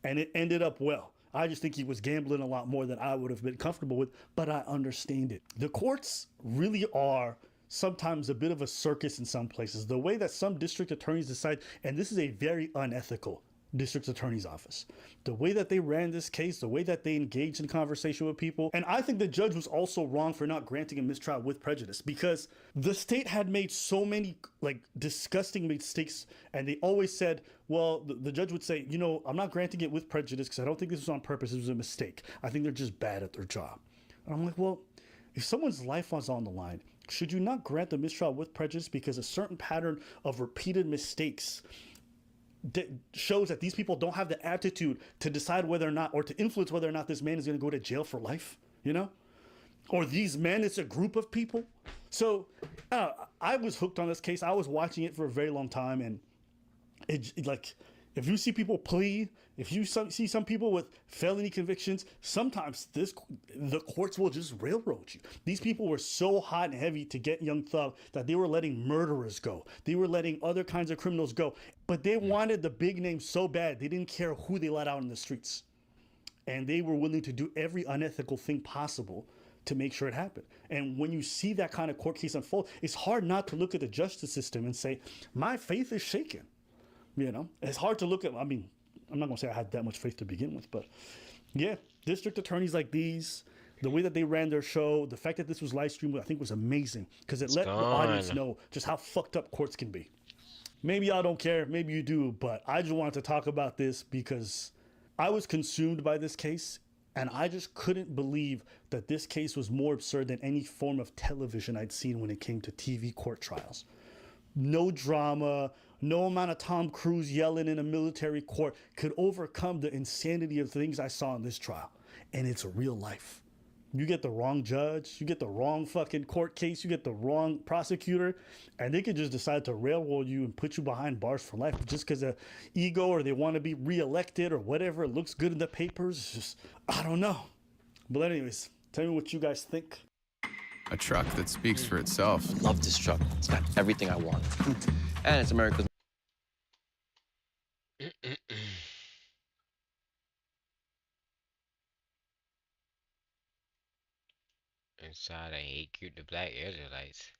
and it ended up well. I just think he was gambling a lot more than I would have been comfortable with, but I understand it. The courts really are sometimes a bit of a circus in some places. The way that some district attorneys decide, and this is a very unethical district attorney's office, the way that they ran this case, the way that they engaged in conversation with people. And I think the judge was also wrong for not granting a mistrial with prejudice, because the state had made so many like disgusting mistakes, and they always said, well, the judge would say, you know, I'm not granting it with prejudice because I don't think this was on purpose, it was a mistake. I think they're just bad at their job. And I'm like, well, if someone's life was on the line, should you not grant the mistrial with prejudice because a certain pattern of repeated mistakes that shows that these people don't have the aptitude to decide whether or not, or to influence whether or not this man is going to go to jail for life, you know? Or these men, it's a group of people. So I was hooked on this case. I was watching it for a very long time, and it like, if you see people plea, if you see some people with felony convictions, sometimes the courts will just railroad you. These people were so hot and heavy to get young Thug that they were letting murderers go. They were letting other kinds of criminals go. But they wanted the big name so bad, they didn't care who they let out in the streets. And they were willing to do every unethical thing possible to make sure it happened. And when you see that kind of court case unfold, it's hard not to look at the justice system and say, my faith is shaken. You know, it's hard to look at. I mean, I'm not going to say I had that much faith to begin with, but yeah, district attorneys like these, the way that they ran their show, the fact that this was live streamed, I think was amazing, because it let the audience know just how fucked up courts can be. Maybe y'all don't care, maybe you do, but I just wanted to talk about this because I was consumed by this case, and I just couldn't believe that this case was more absurd than any form of television I'd seen when it came to TV court trials. No drama, no amount of Tom Cruise yelling in a military court could overcome the insanity of things I saw in this trial. And it's real life. You get the wrong judge, you get the wrong fucking court case, you get the wrong prosecutor, and they could just decide to railroad you and put you behind bars for life just because of ego, or they want to be reelected or whatever. It looks good in the papers. It's just, I don't know. But anyways, tell me what you guys think. A truck that speaks for itself. Love this truck. It's got everything I want. And it's America's. Inside, I hate cute the black Israelites.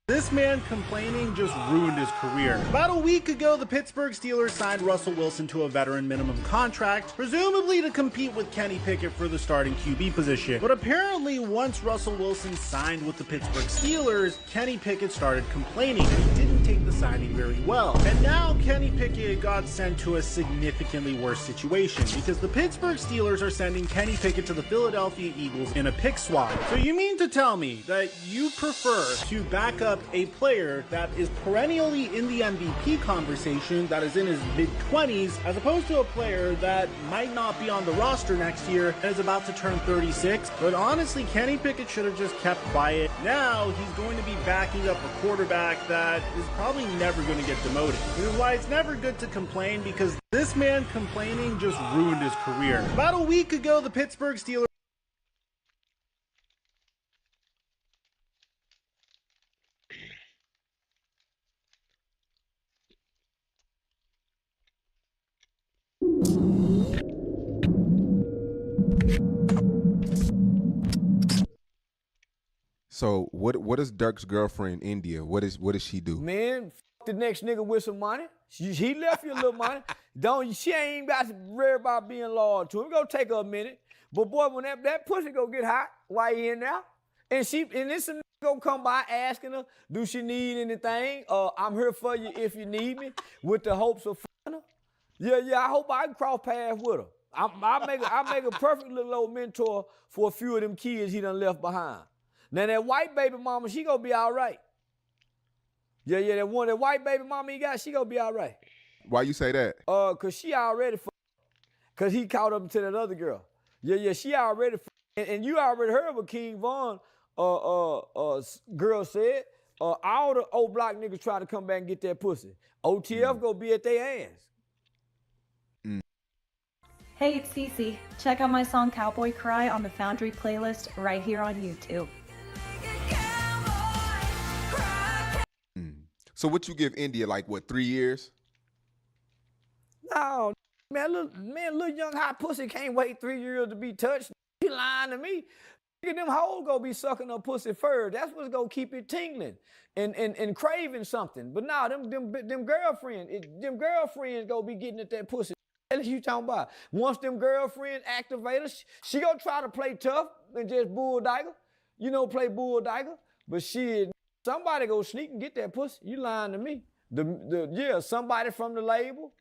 This man complaining just ruined his career. About a week ago, the Pittsburgh Steelers signed Russell Wilson to a veteran minimum contract, presumably to compete with Kenny Pickett for the starting QB position. But apparently, once Russell Wilson signed with the Pittsburgh Steelers, Kenny Pickett started complaining, and he didn't take the signing very well. And now Kenny Pickett got sent to a significantly worse situation, because the Pittsburgh Steelers are sending Kenny Pickett to the Philadelphia Eagles in a pick swap. So you mean to tell me that you prefer to back up a player that is perennially in the MVP conversation, that is in his mid-20s, as opposed to a player that might not be on the roster next year and is about to turn 36? But honestly, Kenny Pickett should have just kept quiet. Now he's going to be backing up a quarterback that is probably never going to get demoted. This is why it's never good to complain, because this man complaining just ruined his career. About a week ago, the Pittsburgh Steelers So what does Dirk's girlfriend India? What does she do? Man, the next nigga with some money. He left you a little money. She ain't got to worry about being loyal to him. It's gonna take her a minute. But boy, when that pussy go get hot while he in there, and this nigga gonna come by asking her, do she need anything? I'm here for you if you need me, with the hopes of fucking her. Yeah, I hope I can cross paths with her. I make a perfect little old mentor for a few of them kids he done left behind. Now that white baby mama, she gonna be all right. Yeah, that white baby mama he got, she gonna be all right. Why you say that? Cause she already cause he caught up to that other girl. Yeah, she already and you already heard what King Von girl said. All the old block niggas try to come back and get that pussy. OTF gonna be at their ass. Hey, it's Cece. Check out my song Cowboy Cry on the Foundry playlist right here on YouTube. So what you give India, like what, 3 years? No, man, little young hot pussy can't wait 3 years to be touched. He lying to me. Them hoes gonna be sucking her pussy first. That's what's gonna keep it tingling and craving something. But now them girlfriends gonna be getting at that pussy. What you talking about? Once them girlfriends activate her, she gonna try to play tough and just bulldiger. Play bulldiger. But shit, somebody go sneak and get that pussy. You lying to me. Somebody from the label.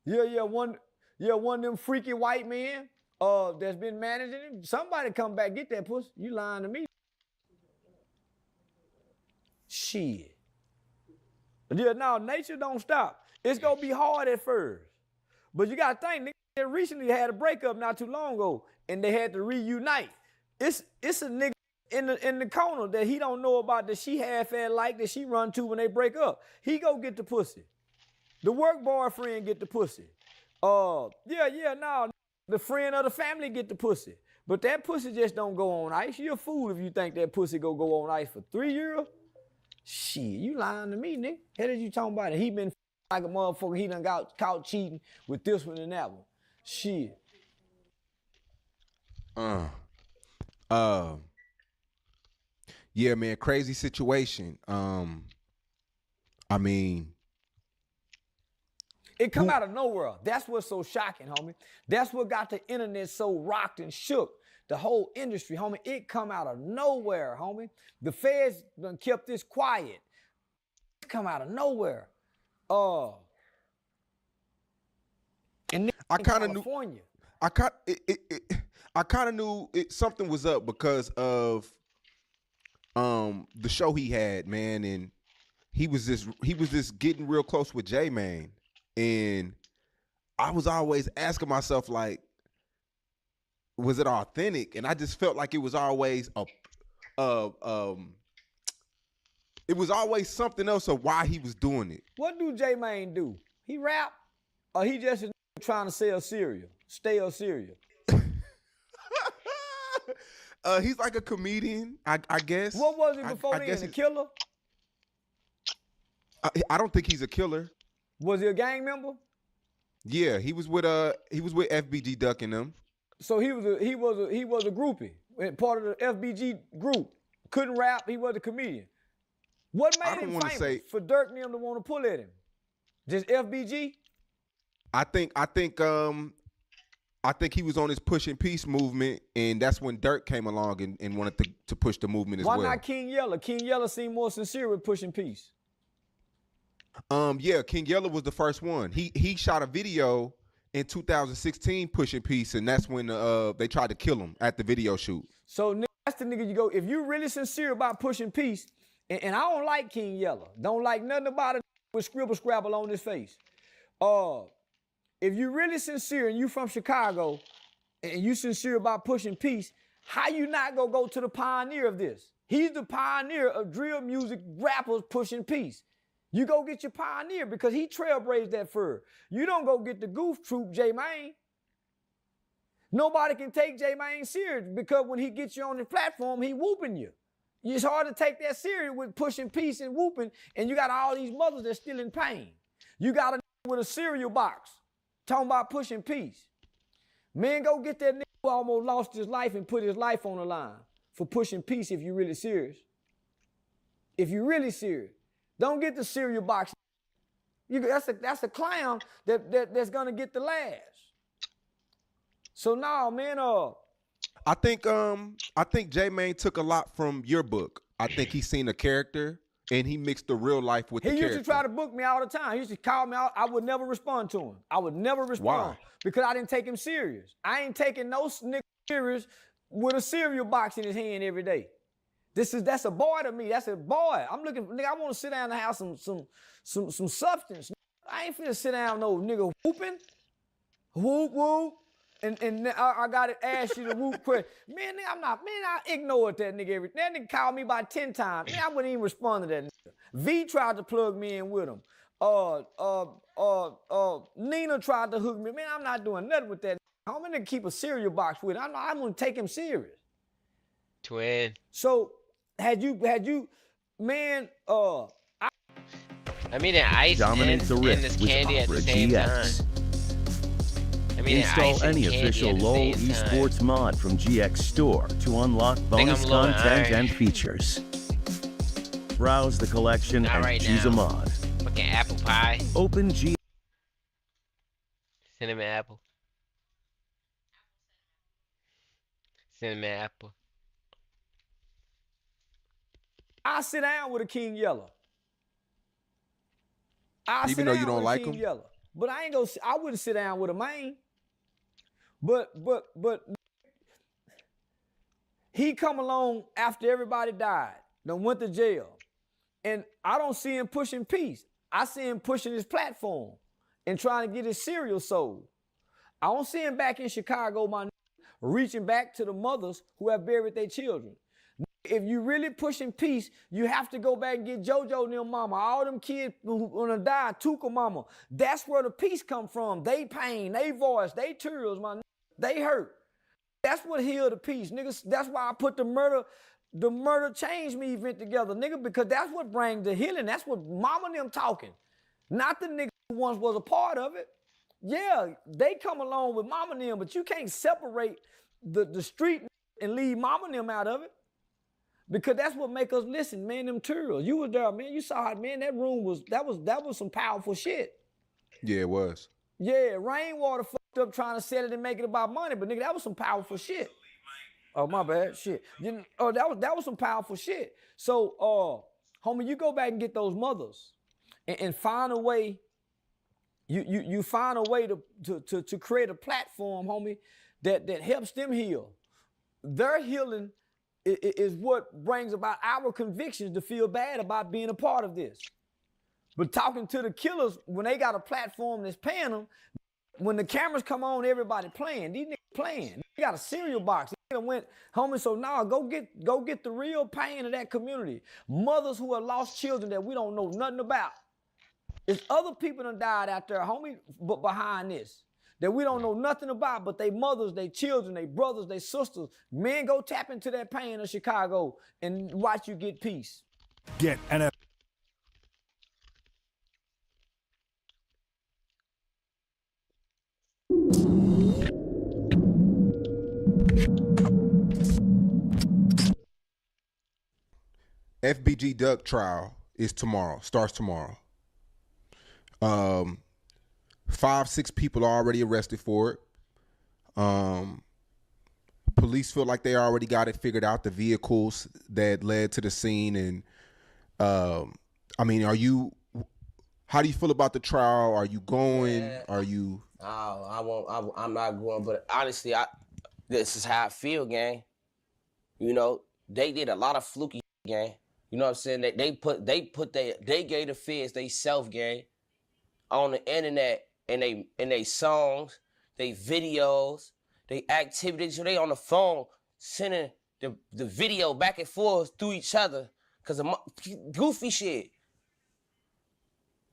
One of them freaky white men that's been managing him. Somebody come back get that pussy. You lying to me. Shit. Yeah, now nature don't stop. It's gonna be hard at first. But you gotta think, nigga, they recently had a breakup not too long ago, and they had to reunite. It's a nigga in the corner that he don't know about that she half-ass like that she run to when they break up. He go get the pussy. The work boyfriend get the pussy. The friend of the family get the pussy. But that pussy just don't go on ice. You a fool if you think that pussy go on ice for 3 years. Shit, you lying to me, nigga. How did you talking about it? He been like a motherfucker, he done got caught cheating with this one and that one. Shit. Yeah, man, crazy situation. I mean, it come out of nowhere. That's what's so shocking, homie. That's what got the internet so rocked and shook. The whole industry, homie. It come out of nowhere, homie. The feds done kept this quiet. It come out of nowhere. And I kind of knew. I kind of knew something was up because of the show he had, man, and he was just getting real close with J-Man, and I was always asking myself, like, was it authentic? And I just felt like it was always it was always something else of why he was doing it. What do J-Man do? He rap, or he just trying to sell cereal, stale cereal? He's like a comedian, I guess. What was he before then? A killer? I don't think he's a killer. Was he a gang member? Yeah, he was with FBG Duck and them. So he was a groupie, part of the FBG group. Couldn't rap. He was a comedian. What made him famous for Dirk and them to want to pull at him? Just FBG? I think he was on his Push and Peace movement, and that's when Dirk came along and wanted to push the movement as well. Why not King Yella? King Yella seemed more sincere with Push and Peace. Yeah, King Yella was the first one. He shot a video in 2016 pushing peace, and that's when they tried to kill him at the video shoot. So that's the nigga you go, if you really sincere about pushing peace, and I don't like King Yella, don't like nothing about it with scribble scrabble on his face. If you really sincere and you from Chicago and you sincere about pushing peace, how you not gonna go to the pioneer of this? He's the pioneer of drill music rappers pushing peace. You go get your pioneer because he trailblazed that fur. You don't go get the goof troop J-Man. Nobody can take J-Man serious because when he gets you on the platform, he whooping you. It's hard to take that serious with pushing peace and whooping, and you got all these mothers that's still in pain. You got a with a cereal box talking about pushing peace. Man, go get that nigga who almost lost his life and put his life on the line for pushing peace if you're really serious. If you're really serious. Don't get the cereal box. That's a clown that's gonna get the last. So now, man, I think J-Mane took a lot from your book. I think he seen a character and he mixed the real life with the character. He used to try to book me all the time. He used to call me out. I would never respond to him. I would never respond. Why? Because I didn't take him serious. I ain't taking no nigga serious with a cereal box in his hand every day. That's a boy to me. That's a boy. I'm looking, nigga, I want to sit down and have some substance. I ain't finna sit down no nigga whooping. Whoop, whoop. And I gotta ask you the whoop question. Man, nigga, I ignored that nigga that nigga called me about 10 times. Man, I wouldn't even respond to that nigga. V tried to plug me in with him. Nina tried to hook me. Man, I'm not doing nothing with that. I'm gonna keep a cereal box with him. I'm gonna take him serious. Twin. So had you, man, I mean, the ice Dominate and, the rift and this with candy at the Opera same GX. time. I mean, Install any official LoL esports mod from GX Store to unlock bonus content and features. Browse the collection and choose a mod. Fucking apple pie. Open G. Cinnamon apple. Cinnamon apple. I sit down with a King Yellow. Even though you don't like him? Yellow. But I wouldn't sit down with a man. But he come along after everybody died, done went to jail. And I don't see him pushing peace. I see him pushing his platform and trying to get his cereal sold. I don't see him back in Chicago, reaching back to the mothers who have buried their children. If you really pushing peace, you have to go back and get JoJo and their mama. All them kids who gonna die, Tuka mama. That's where the peace come from. They pain, they voice, they tears, they hurt. That's what healed the peace, niggas. That's why I put the murder change me event together, nigga, because that's what brings the healing. That's what mama and them talking. Not the niggas who once was a part of it. Yeah, they come along with mama and them, but you can't separate the street and leave mama and them out of it. Because that's what make us listen, man, them turtles. You was there, man. You saw it, man. That room was some powerful shit. Yeah, it was. Yeah, Rainwater fucked up trying to sell it and make it about money, but nigga, that was some powerful shit. Oh, my bad, shit. That was some powerful shit. So, homie, you go back and get those mothers and find a way. You find a way to create a platform, homie, that helps them heal. Their healing is what brings about our convictions to feel bad about being a part of this. But talking to the killers, when they got a platform that's paying them, when the cameras come on, everybody playing. These niggas playing. They got a cereal box. They went, homie, so now go get the real pain of that community. Mothers who have lost children that we don't know nothing about. There's other people that died out there, homie, but behind this. That we don't know nothing about, but they mothers, they children, they brothers, they sisters. Men, go tap into that pain of Chicago and watch you get peace. Get NFL. FBG Duck trial is tomorrow. Starts tomorrow. 5-6 people are already arrested for it. Police feel like they already got it figured out, the vehicles that led to the scene. And I mean, how do you feel about the trial? Are you going? Yeah. Are you? I'm not going. But honestly, this is how I feel, gang. You know, they did a lot of fluky, gang. You know what I'm saying? They gave the feds they self, gang, on the internet, and they songs, they videos, they activities. So they on the phone sending the video back and forth through each other because of goofy shit.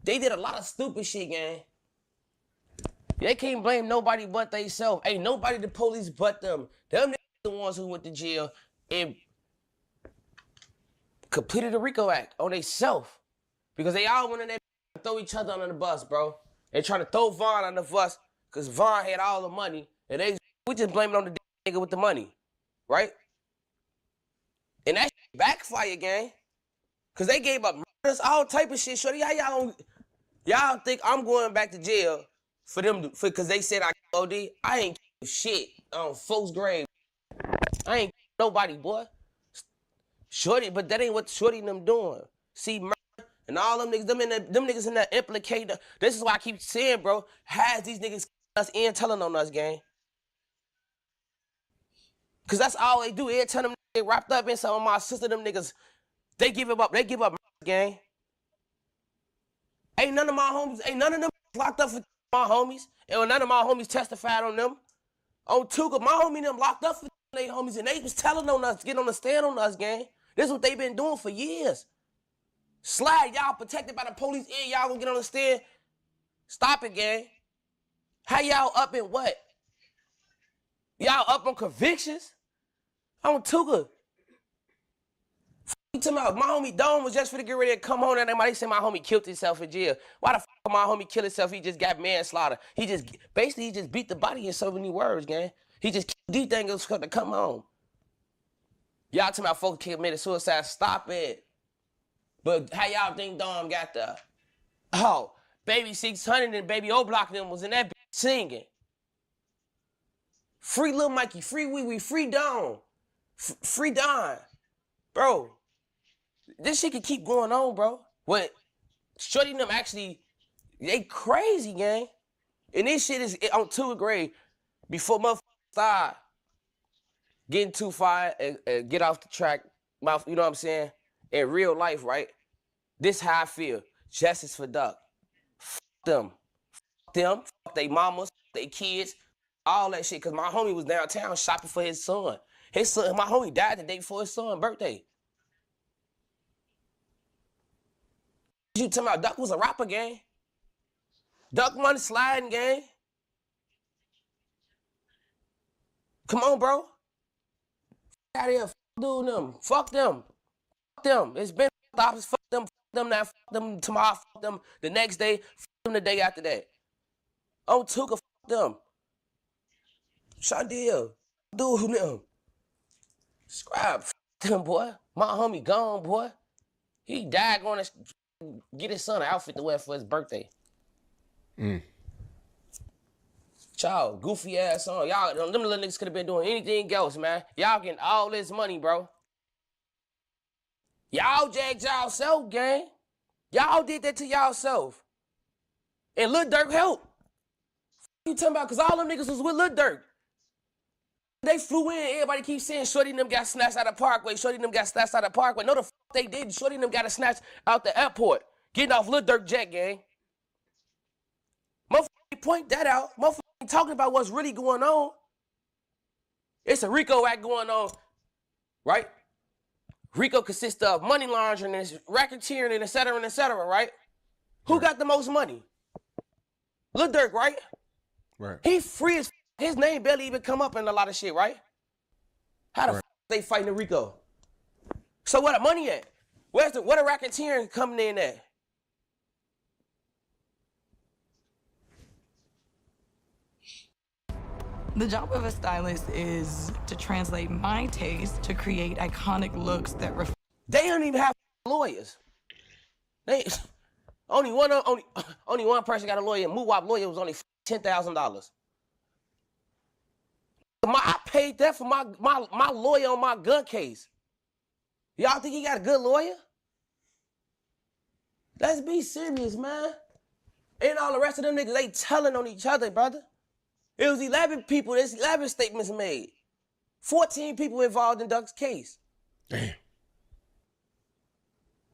They did a lot of stupid shit, gang. They can't blame nobody but they self. Ain't nobody the police but them. Them the ones who went to jail and completed the RICO Act on they self. Because they all went in there and throw each other under the bus, bro. They trying to throw Vaughn under the bus because Vaughn had all the money. And we just blame it on the nigga with the money. Right? backfire, gang. Cause they gave up murders, all type of shit. Shorty, y'all think I'm going back to jail for them cause they said I OD? I ain't shit on folks' grave. I ain't nobody, boy. Shorty, but that ain't what Shorty and them doing. See, murder and all them niggas, them niggas in that implicator. This is why I keep saying, bro, has these niggas us in telling on us, gang. Cause that's all they do. Every time them niggas get wrapped up in some of my sister, them niggas, they give up, gang. Ain't none of them locked up for my homies. And none of my homies testified on them. On Tuka, my homie them locked up for they homies, and they was telling on us, getting on the stand on us, gang. This is what they been doing for years. Slide, y'all protected by the police, and y'all gonna get on the stand. Stop it, gang. How y'all up in what? Y'all up on convictions? On Tuka. You talking about my homie Dome was just for to get ready to come home and they said my homie killed himself in jail. Why the fuck my homie kill himself? He just got manslaughter. He just beat the body in so many words, gang. He just killed these things to come home. Y'all talking about folks committed suicide. Stop it. But how y'all think Dom got the Baby 600 and Baby O-Block them was in that bitch singing. Free Lil Mikey, free Wee Wee, free Dom. Free Don. Bro. This shit can keep going on, bro. What Shorty and them actually, they crazy, gang. And this shit is on 2nd grade before motherfuckers start getting too far and get off the track. You know what I'm saying? In real life, right? This how I feel. Justice for Duck. Fuck them. Fuck them. Fuck they mamas, they kids, all that shit. Cause my homie was downtown shopping for his son. My homie died the day before his son's birthday. You talking about Duck was a rapper, gang? Duck money sliding, gang? Come on, bro. Fuck out of here. Fuck dude them. Fuck them. Fuck them. It's been opposite. Fuck them. Fuck them now. Fuck them tomorrow. Fuck them the next day. Fuck them the day after that. On Tuka. Fuck them. Shadil. Dude them. Scribe. Fuck them, boy. My homie gone, boy. He died going to get his son an outfit to wear for his birthday. Child, goofy ass on. Y'all, them little niggas could have been doing anything else, man. Y'all getting all this money, bro. Y'all jacked y'allself, gang. Y'all did that to y'allself. And Lil Durk helped. You talking about? Because all them niggas was with Lil Durk. They flew in. Everybody keeps saying Shorty and them got snatched out of Parkway. Shorty and them got snatched out of Parkway. No, the fuck they didn't. Shorty and them got snatched out the airport. Getting off Lil Durk jet, gang. Motherfucker, point that out. Motherfucker, talking about what's really going on. It's a RICO act going on, right? RICO consists of money laundering and racketeering and et cetera, right? Who got the most money? Lil Durk, right? Right. He free as his name barely even come up in a lot of shit, right? How the fuck they fighting the RICO? So where the money at? Where the racketeering coming in at? The job of a stylist is to translate my taste to create iconic looks that reflect. They don't even have lawyers. Only one person got a lawyer. Muwap lawyer was only $10,000. I paid that for my lawyer on my gun case. Y'all think he got a good lawyer? Let's be serious, man. And all the rest of them niggas, they telling on each other, brother. It was 11 people. There's 11 statements made. 14 people involved in Duck's case. Damn.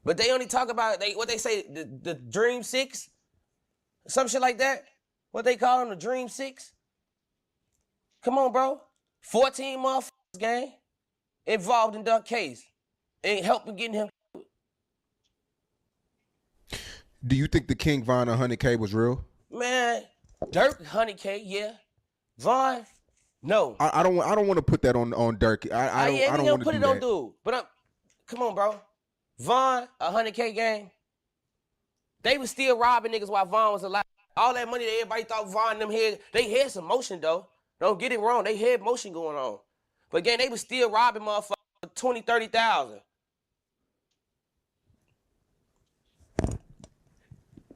But they only talk about what they say, the Dream Six, some shit like that. What they call them, the Dream Six. Come on, bro. 14 motherfuckers, gang, involved in Duck's case. Ain't helping getting him. Do you think the King Von 100K was real? Man, Dirk 100K, yeah. Von, no. I don't want to put that on Dirk. I don't want to put it on dude. But come on, bro. Von, 100K gang. They was still robbing niggas while Von was alive. All that money that everybody thought Von and them had, they had some motion though. Don't get it wrong. They had motion going on. But again, they was still robbing motherfuckers for 20, 30,000.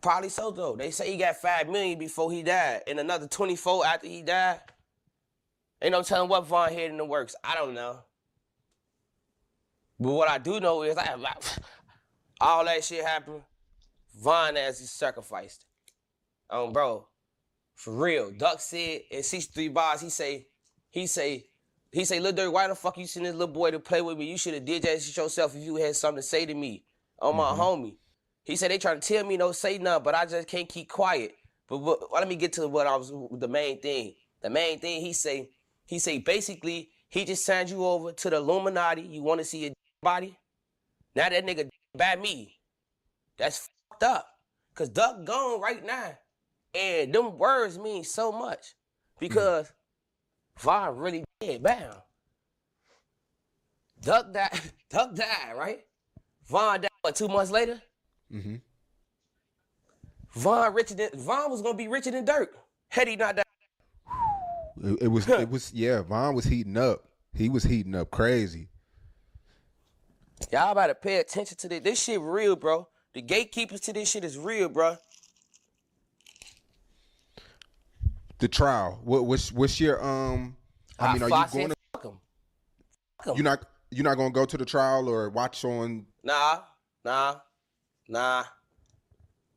Probably so, though. They say he got $5 million before he died, and another 24 after he died. Ain't no telling what Von had in the works. I don't know. But what I do know is all that shit happened. Von as he sacrificed. Bro, for real. Duck said in 63 bars, he say, Lil Durk, why the fuck you send this little boy to play with me? You should have did that shit yourself if you had something to say to me. On my homie. He said they trying to tell me don't say nothing, but I just can't keep quiet. But let me get to the main thing. The main thing he say basically he just signed you over to the Illuminati. You want to see your body? Now that nigga by me. That's fucked up. Cause Duck gone right now. And them words mean so much. Because Von really dead, bam. Duck died, right? Von died, what, 2 months later? Mm-hmm. Von was gonna be richer than Durk. Had he not died. It was Von was heating up. He was heating up crazy. Y'all about to pay attention to this. This shit real, bro. The gatekeepers to this shit is real, bro. The trial. What's your are you going to fuck him? You're not gonna go to the trial or watch on? Nah.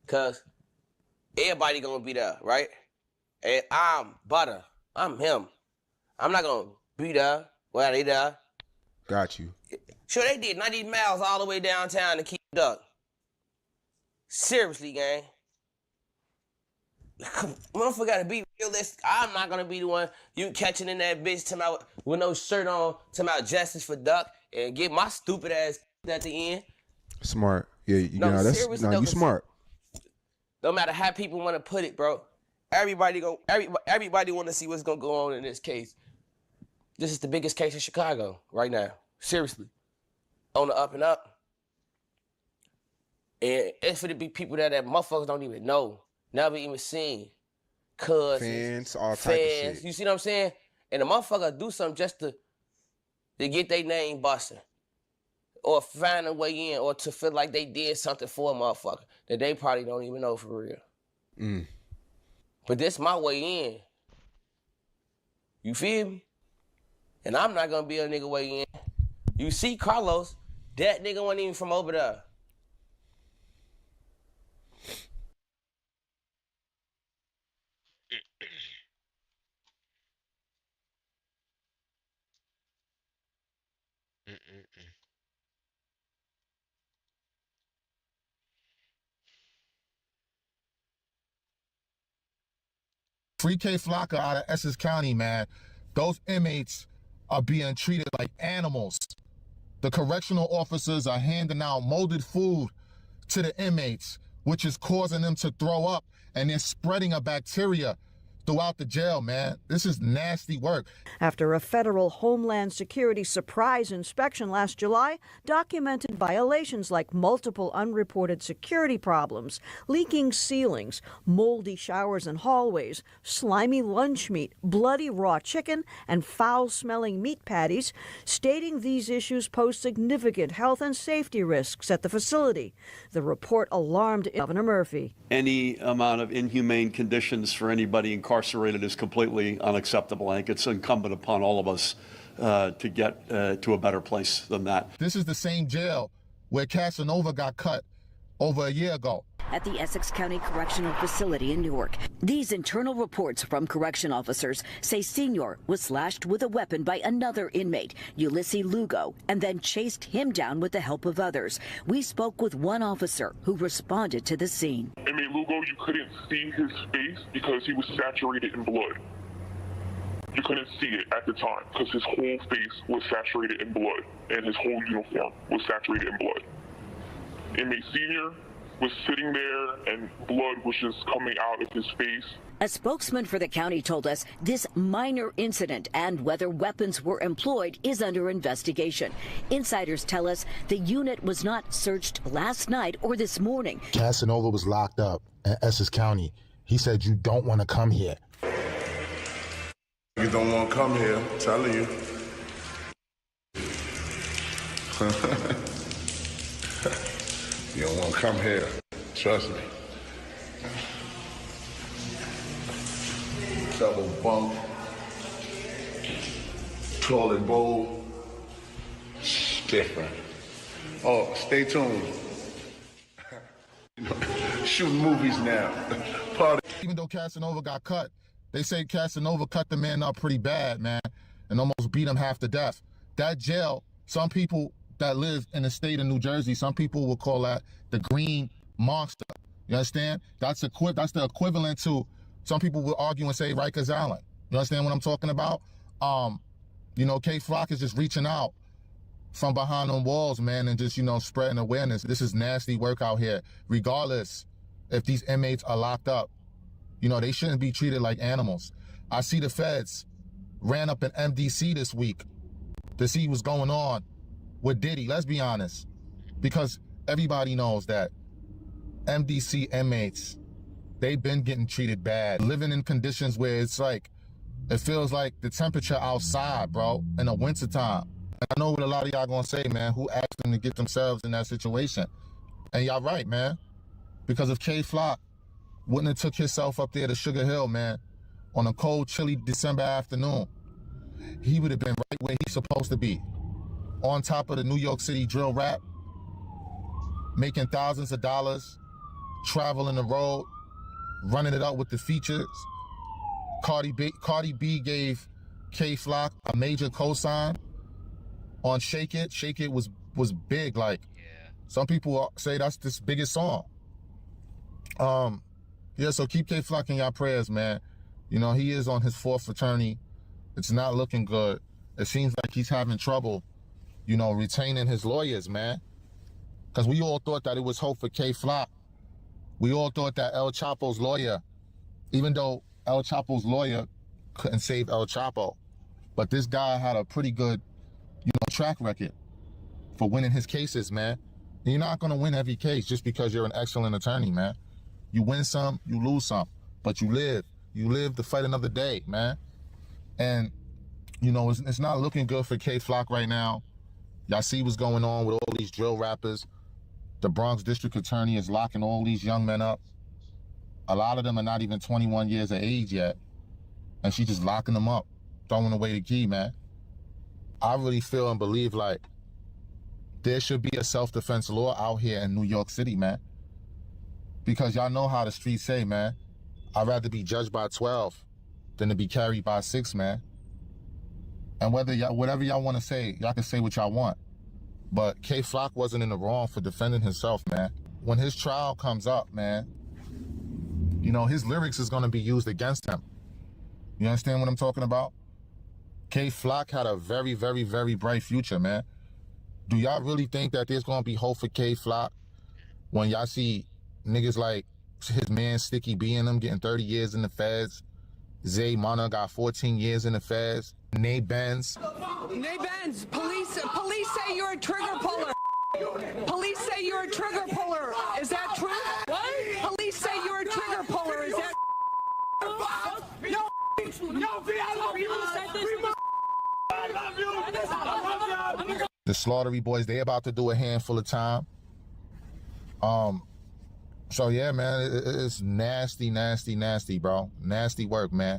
Cause everybody gonna be there, right? And I'm Butter. I'm him. I'm not gonna be there. Well, they there. Got you. Sure, they did 90 miles all the way downtown to keep Duck. Seriously, gang. Motherfucker gotta be realistic. I'm not gonna be the one you catching in that bitch with no shirt on, talking about justice for Duck and get my stupid ass at the end. Smart. Yeah, you smart. No matter how people want to put it, bro. Everybody want to see what's gonna go on in this case. This is the biggest case in Chicago right now. Seriously. On the up and up. And it's for the big people that motherfuckers don't even know. Never even seen. Fans, all type of shit. You see what I'm saying? And the motherfucker do something just to get their name busted. Or find a way in, or to feel like they did something for a motherfucker that they probably don't even know for real. But this my way in. You feel me? And I'm not gonna be a nigga way in. You see Carlos, that nigga wasn't even from over there. Free K Flocka out of Essex County, man. Those inmates are being treated like animals. The correctional officers are handing out molded food to the inmates, which is causing them to throw up, and they're spreading a bacteria throughout the jail, man. This is nasty work. After a federal Homeland Security surprise inspection last July documented violations like multiple unreported security problems, leaking ceilings, moldy showers and hallways, slimy lunch meat, bloody raw chicken, and foul-smelling meat patties, stating these issues pose significant health and safety risks at the facility. The report alarmed Governor Murphy. Any amount of inhumane conditions for anybody incarcerated is completely unacceptable. I think it's incumbent upon all of us to get to a better place than that. This is the same jail where Casanova got cut over a year ago. At the Essex County Correctional Facility in Newark. These internal reports from correction officers say Senior was slashed with a weapon by another inmate, Ulysses Lugo, and then chased him down with the help of others. We spoke with one officer who responded to the scene. Inmate Lugo, you couldn't see his face because he was saturated in blood. You couldn't see it at the time because his whole face was saturated in blood and his whole uniform was saturated in blood. Inmate Senior was sitting there and blood was just coming out of his face. A spokesman for the county told us this minor incident and whether weapons were employed is under investigation. Insiders tell us the unit was not searched last night or this morning. Casanova was locked up at Essex County. He said, "You don't want to come here." You don't want to come here, I'm telling you. You don't want to come here. Trust me. Double bunk. Toilet bowl. Different. Oh, stay tuned. Shooting movies now. Even though Casanova got cut, they say Casanova cut the man up pretty bad, man, and almost beat him half to death. That jail, some people that live in the state of New Jersey, some people will call that the green monster. You understand? That's the equivalent to, some people will argue and say Rikers Island. You understand what I'm talking about? You know, K-Flock is just reaching out from behind them walls, man, and just, you know, spreading awareness. This is nasty work out here. Regardless if these inmates are locked up, you know, they shouldn't be treated like animals. I see the feds ran up in MDC this week to see what's going on with Diddy. Let's be honest, because everybody knows that MDC inmates, they've been getting treated bad, living in conditions where it's like, it feels like the temperature outside, bro, in the wintertime. I know what a lot of y'all gonna say, man, who asked them to get themselves in that situation? And y'all right, man, because if K-Flock wouldn't have took himself up there to Sugar Hill, man, on a cold, chilly December afternoon, he would have been right where he's supposed to be, on top of the New York City drill rap, making thousands of dollars, traveling the road, running it out with the features. Cardi B gave K-Flock a major cosign on Shake It. Shake It was big. Like, some people say that's this biggest song. Yeah, so keep K-Flock in your prayers, man. You know, he is on his 4th attorney. It's not looking good. It seems like he's having trouble, you know, retaining his lawyers, man. Because we all thought that it was hope for K-Flock. We all thought that El Chapo's lawyer, even though El Chapo's lawyer couldn't save El Chapo, but this guy had a pretty good, you know, track record for winning his cases, man. And you're not going to win every case just because you're an excellent attorney, man. You win some, you lose some, but you live. You live to fight another day, man. And, you know, it's not looking good for K-Flock right now. Y'all see what's going on with all these drill rappers. The Bronx District Attorney is locking all these young men up. A lot of them are not even 21 years of age yet. And she's just locking them up, throwing away the key, man. I really feel and believe like there should be a self-defense law out here in New York City, man. Because y'all know how the streets say, man. I'd rather be judged by 12 than to be carried by 6, man. And whatever y'all want to say, y'all can say what y'all want. But K-Flock wasn't in the wrong for defending himself, man. When his trial comes up, man, you know, his lyrics is going to be used against him. You understand what I'm talking about? K-Flock had a very, very, very bright future, man. Do y'all really think that there's going to be hope for K-Flock when y'all see niggas like his man Sticky B and them getting 30 years in the feds? Zay Mana got 14 years in the feds. Nay Benz. Nay Benz, police say you're a trigger puller. Police say you're a trigger puller. Is that true? What? Police say you're a trigger puller. Is that The Slaughtery Boys, they about to do a handful of time. So yeah, man, it's nasty, nasty, nasty, bro. Nasty work, man.